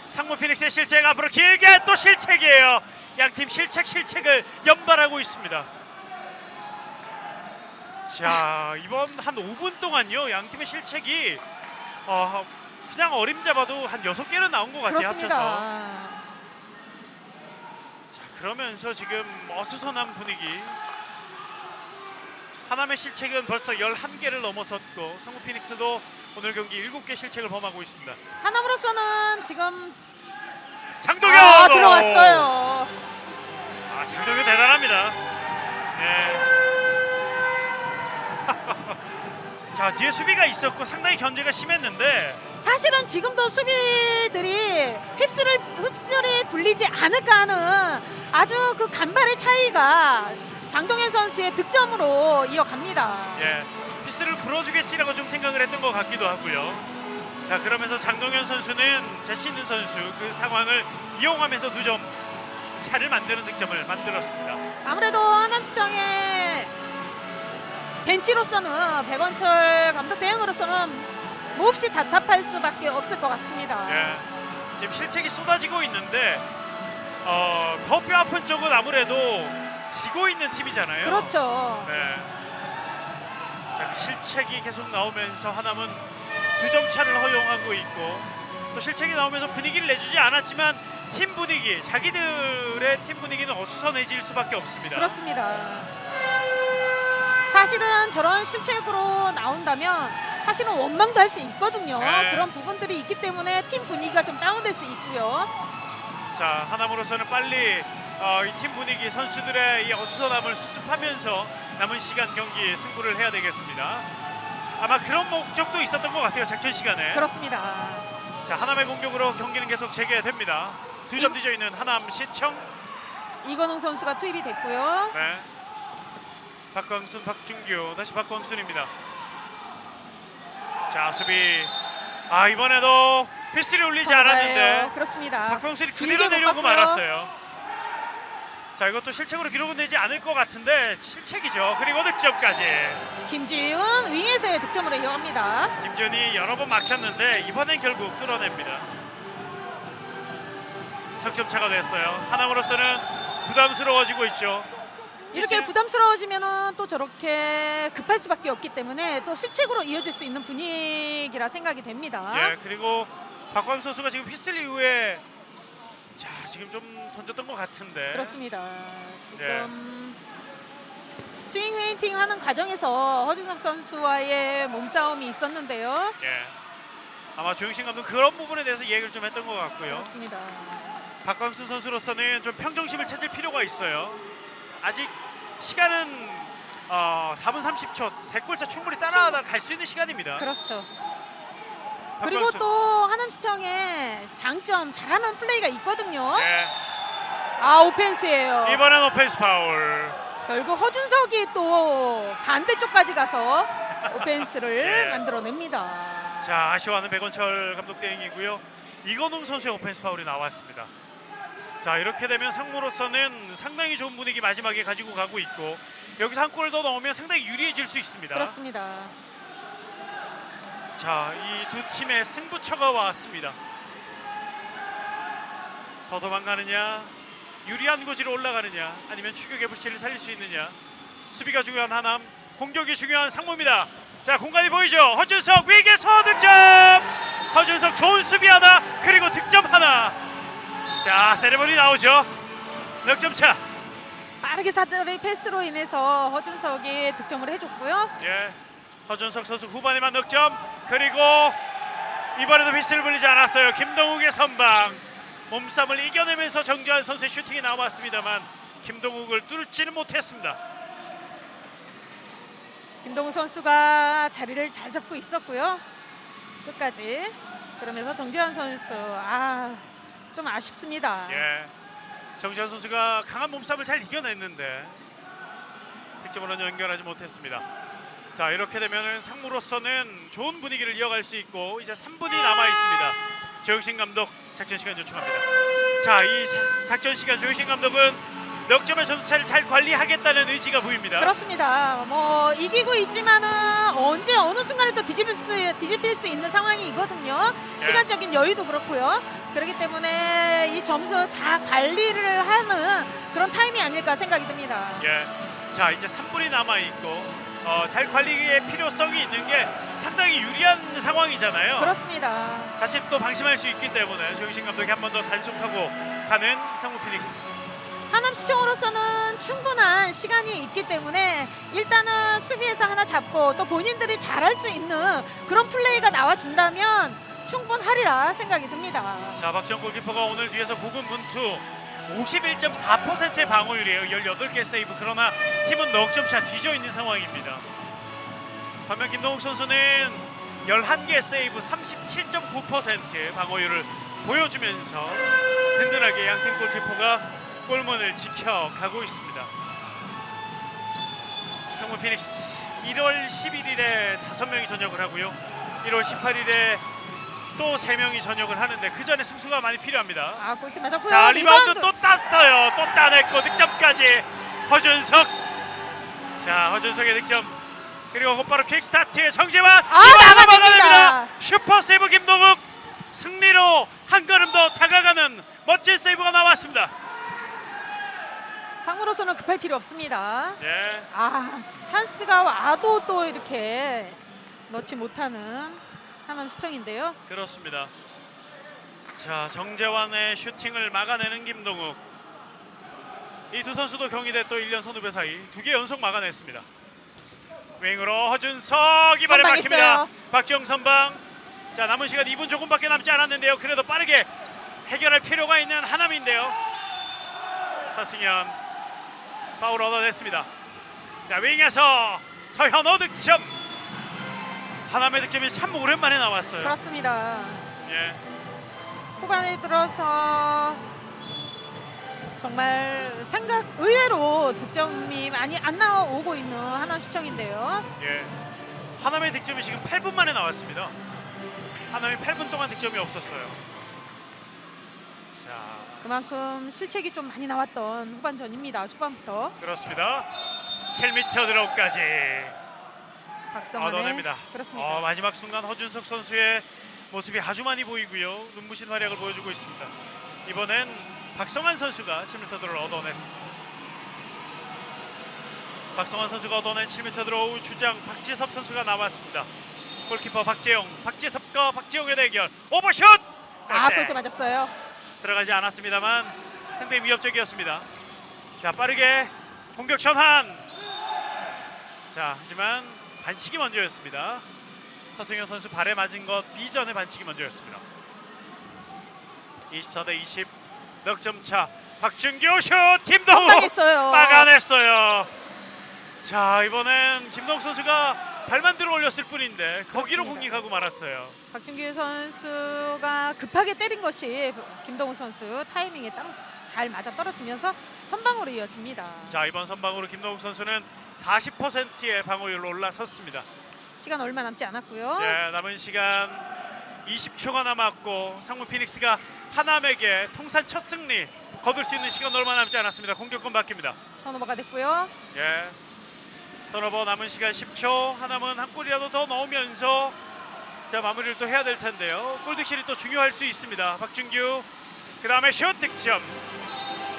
상무 피닉스의 실책, 앞으로 길게 또 실책이에요. 양팀 실책을 연발하고 있습니다. 자, 이번 한 5분 동안요, 양팀의 실책이 그냥 어림잡아도 한 6개는 나온 것 같아요. 그렇습니다. 합쳐서. 자, 그러면서 지금 어수선한 분위기. 하남의 실책은 벌써 11개를 넘어섰고 상무 피닉스도 오늘 경기 7개 실책을 범하고 있습니다. 하남으로서는 지금 장동현 들어갔어요. 장동현 대단합니다. 네. 자, 뒤에 수비가 있었고 상당히 견제가 심했는데 사실은 지금도 수비들이 흡수를 불리지 않을까 하는 아주 그 간발의 차이가 장동현 선수의 득점으로 이어갑니다. 예, 피스를 불어주겠지라고 좀 생각을 했던 것 같기도 하고요. 자, 그러면서 장동현 선수는 자신 있는 선수 그 상황을 이용하면서 2점 차를 만드는 득점을 만들었습니다. 아무래도 하남시청의 벤치로서는 백원철 감독 대행으로서는 몹시 답답할 수밖에 없을 것 같습니다. 예, 지금 실책이 쏟아지고 있는데 더 뼈 아픈 쪽은 아무래도 지고 있는 팀이잖아요. 그렇죠. 네. 자, 그 실책이 계속 나오면서 하남은 2점 차를 허용하고 있고 또 실책이 나오면서 분위기를 내주지 않았지만 팀 분위기, 자기들의 팀 분위기는 어수선해질 수밖에 없습니다. 그렇습니다. 사실은 저런 실책으로 나온다면 사실은 원망도 할 수 있거든요. 네. 그런 부분들이 있기 때문에 팀 분위기가 좀 다운될 수 있고요. 자, 하남으로서는 빨리 이 팀 분위기, 선수들의 이 어수선함을 수습하면서 남은 시간 경기 승부를 해야 되겠습니다. 아마 그런 목적도 있었던 것 같아요, 작전 시간에. 그렇습니다. 자, 하남의 공격으로 경기는 계속 재개됩니다. 2점 뒤져 있는 하남 시청. 이건웅 선수가 투입이 됐고요. 네. 박광순, 박준규, 다시 박광순입니다. 자, 수비. 이번에도 피스를 올리지 않았는데 그렇습니다. 박광순이 길게 그대로 못 내려오고 봤고요. 말았어요. 자, 이것도 실책으로 기록은 되지 않을 것 같은데 실책이죠. 그리고 득점까지. 김지훈 윙에서의 득점으로 이어갑니다. 김지훈이 여러 번 막혔는데 이번엔 결국 뚫어냅니다. 석점 차가 됐어요. 하남으로서는 부담스러워지고 있죠. 이렇게 부담스러워지면 또 저렇게 급할 수밖에 없기 때문에 또 실책으로 이어질 수 있는 분위기라 생각이 됩니다. 예, 그리고 박광 선수가 지금 휘슬 이후에 자, 지금 좀 던졌던 것 같은데. 그렇습니다. 지금 스윙 페인팅 하는 과정에서 허준석 선수와의 몸싸움이 있었는데요. 예, 아마 조영신 감독 그런 부분에 대해서 얘기를 좀 했던 것 같고요. 그렇습니다. 박광순 선수로서는 좀 평정심을 찾을 필요가 있어요. 아직 시간은 4분 30초, 3골차 충분히 따라갈 수 있는 시간입니다. 그렇죠. 박광순. 그리고 또 하남시청의 장점, 잘하는 플레이가 있거든요. 예, 오펜스예요. 이번엔 오펜스 파울. 결국 허준석이 또 반대쪽까지 가서 오펜스를 예. 만들어냅니다. 자, 아쉬워하는 백원철 감독 대행이고요. 이건웅 선수의 오펜스 파울이 나왔습니다. 자, 이렇게 되면 상무로서는 상당히 좋은 분위기 마지막에 가지고 가고 있고 여기서 한 골 더 넣으면 상당히 유리해질 수 있습니다. 그렇습니다. 자, 이 두 팀의 승부처가 왔습니다. 더 도망가느냐, 유리한 고지로 올라가느냐, 아니면 추격의 불씨를 살릴 수 있느냐. 수비가 중요한 하남, 공격이 중요한 상무입니다. 자, 공간이 보이죠? 허준석 위기에서 득점! 허준석 좋은 수비 하나, 그리고 득점 하나. 자, 세레머니 나오죠. 넉점 차. 빠르게 사들의 패스로 인해서 허준석이 득점을 해줬고요. 예, 허준석 선수 후반에만 넉점. 그리고 이번에도 휘슬을 불리지 않았어요. 김동욱의 선방. 몸싸움을 이겨내면서 정주환 선수의 슈팅이 나왔습니다만 김동욱을 뚫지는 못했습니다. 김동욱 선수가 자리를 잘 잡고 있었고요. 끝까지. 그러면서 정지환 선수 좀 아쉽습니다. 예, 정주환 선수가 강한 몸싸움을 잘 이겨냈는데 득점으로는 연결하지 못했습니다. 자, 이렇게 되면 상무로서는 좋은 분위기를 이어갈 수 있고 이제 3분이 남아 있습니다. 조영신 감독 작전 시간 요청합니다. 자, 이 작전 시간 조희신 감독은 넉 점의 점수차를 잘 관리하겠다는 의지가 보입니다. 그렇습니다. 뭐 이기고 있지만은 언제 어느 순간에 또 뒤집힐 수 있는 상황이거든요. 시간적인 여유도 그렇고요. 그렇기 때문에 이 점수 잘 관리를 하는 그런 타임이 아닐까 생각이 듭니다. 예. 자, 이제 3분이 남아 있고 잘 관리의 필요성이 있는 게 상당히 유리한 상황이잖아요. 그렇습니다. 다시 또 방심할 수 있기 때문에 조희신 감독이 한 번 더 단속하고 가는 상무 피닉스. 하남시청으로서는 충분한 시간이 있기 때문에 일단은 수비에서 하나 잡고 또 본인들이 잘할 수 있는 그런 플레이가 나와준다면 충분하리라 생각이 듭니다. 자, 박지영 골키퍼가 오늘 뒤에서 고군분투 51.4%의 방어율이에요. 18개 세이브. 그러나 팀은 넉 점차 뒤져 있는 상황입니다. 반면 김동욱 선수는 11개 세이브 37.9%의 방어율을 보여주면서 든든하게 양팀 골키퍼가 골문을 지켜가고 있습니다. 상무 피닉스 1월 11일에 5명이 전역을 하고요. 1월 18일에 또 3명이 전역을 하는데 그 전에 승수가 많이 필요합니다. 아, 골대 맞았고요. 자, 리바운드 또 땄어요. 또 따냈고 득점까지 허준석. 자, 허준석의 득점. 그리고 곧바로 킥스타트의 정재환. 리바운드 막아냅니다. 슈퍼 세이브 김동욱. 승리로 한 걸음 더 다가가는 멋진 세이브가 나왔습니다. 상무로서는 급할 필요 없습니다. 예. 아, 찬스가 와도 또 이렇게 넣지 못하는 하남시청인데요. 그렇습니다. 자, 정재환의 슈팅을 막아내는 김동욱. 이 두 선수도 경희대 또 1년 선후배 사이 2개 연속 막아냈습니다. 윙으로 허준석 이번에 막힙니다. 선방했어요. 박지영 선방. 자, 남은 시간 2분 조금밖에 남지 않았는데요. 그래도 빠르게 해결할 필요가 있는 하남인데요. 서승현 파울 얻어냈습니다. 자, 윙에서 서현호 득점. 하남의 득점이 참 오랜만에 나왔어요. 그렇습니다. 예. 후반에 들어서 정말 생각 의외로 득점이 많이 안 나오고 있는 하남시청인데요. 예. 하남의 득점이 지금 8분 만에 나왔습니다. 하남이 8분 동안 득점이 없었어요. 자, 그만큼 실책이 좀 많이 나왔던 후반전입니다. 초반부터 그렇습니다. 7m 드롭까지 박성환의 얻어냅니다. 그렇습니다. 마지막 순간 허준석 선수의 모습이 아주 많이 보이고요. 눈부신 활약을 보여주고 있습니다. 이번엔 박성환 선수가 7m 드롭을 얻어냈습니다. 박성환 선수가 얻어낸 7m 드로우 주장 박지섭 선수가 나왔습니다. 골키퍼 박재영, 박지섭과 박재영의 대결. 오버슛! 아, 골대 맞았어요. 들어가지 않았습니다만 상당히 위협적이었습니다. 자, 빠르게 공격 전환. 자, 하지만 반칙이 먼저였습니다. 서승현 선수 발에 맞은 것 이전에 반칙이 먼저였습니다. 24대 20 넉점 차. 박준규 슛. 김동욱 선방했어요. 막아냈어요. 자, 이번엔 김동욱 선수가 발만 들어 올렸을 뿐인데 거기로 그렇습니다. 공격하고 말았어요. 박준규 선수가 급하게 때린 것이 김동욱 선수 타이밍에 딱 잘 맞아 떨어지면서 선방으로 이어집니다. 자, 이번 선방으로 김동욱 선수는 40%의 방어율로 올라섰습니다. 시간 얼마 남지 않았고요. 네, 남은 시간 20초가 남았고 상무 피닉스가 하남에게 통산 첫 승리 거둘 수 있는 시간 얼마 남지 않았습니다. 공격권 바뀝니다. 턴오버가 됐고요. 예, 턴오버 남은 시간 10초. 하남은 한 골이라도 더 넣으면서 자, 마무리를 또 해야 될 텐데요. 골득실이 또 중요할 수 있습니다. 박준규, 그 다음에 슛 득점.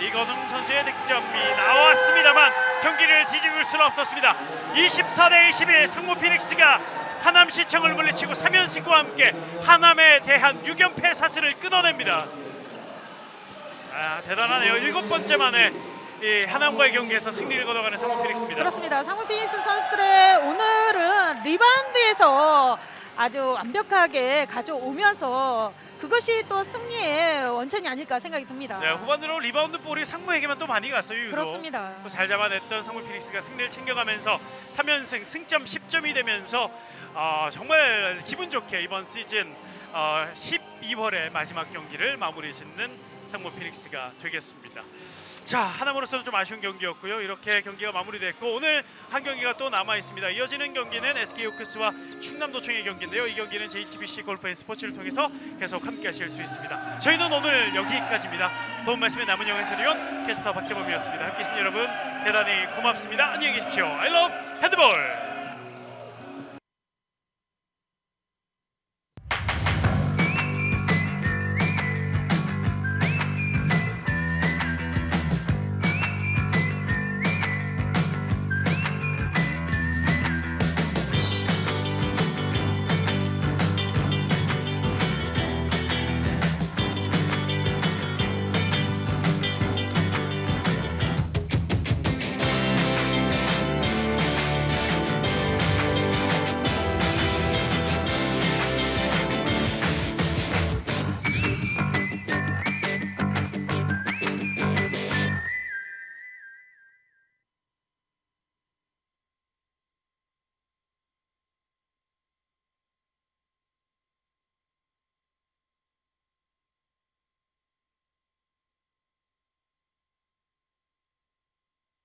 이건웅 선수의 득점이 나왔습니다만 경기를 뒤집을 수는 없었습니다. 24대 21 상무 피닉스가 하남시청을 물리치고 3연승과 함께 하남에 대한 6연패 사슬을 끊어냅니다. 아, 대단하네요. 7번째 만에 이 하남과의 경기에서 승리를 거둬가는 상무 피닉스입니다. 그렇습니다. 상무 피닉스 선수들의 오늘은 리바운드에서 아주 완벽하게 가져오면서 그것이 또 승리의 원천이 아닐까 생각이 듭니다. 네, 후반으로 리바운드 볼이 상무에게만 또 많이 갔어요. 유독. 그렇습니다. 또 잘 잡아냈던 상무 피닉스가 승리를 챙겨가면서 3연승 승점 10점이 되면서 정말 기분 좋게 이번 시즌 12월의 마지막 경기를 마무리 짓는 상무 피닉스가 되겠습니다. 자, 하나무로서는 좀 아쉬운 경기였고요. 이렇게 경기가 마무리됐고 오늘 한 경기가 또 남아 있습니다. 이어지는 경기는 SK호크스와 충남도청의 경기인데요. 이 경기는 JTBC 골프 앤 스포츠를 통해서 계속 함께하실 수 있습니다. 저희는 오늘 여기까지입니다. 도움 말씀에 남은영 해설위원, 캐스터 박재범이었습니다. 함께해 주신 여러분 대단히 고맙습니다. 안녕히 계십시오. I love 핸드볼.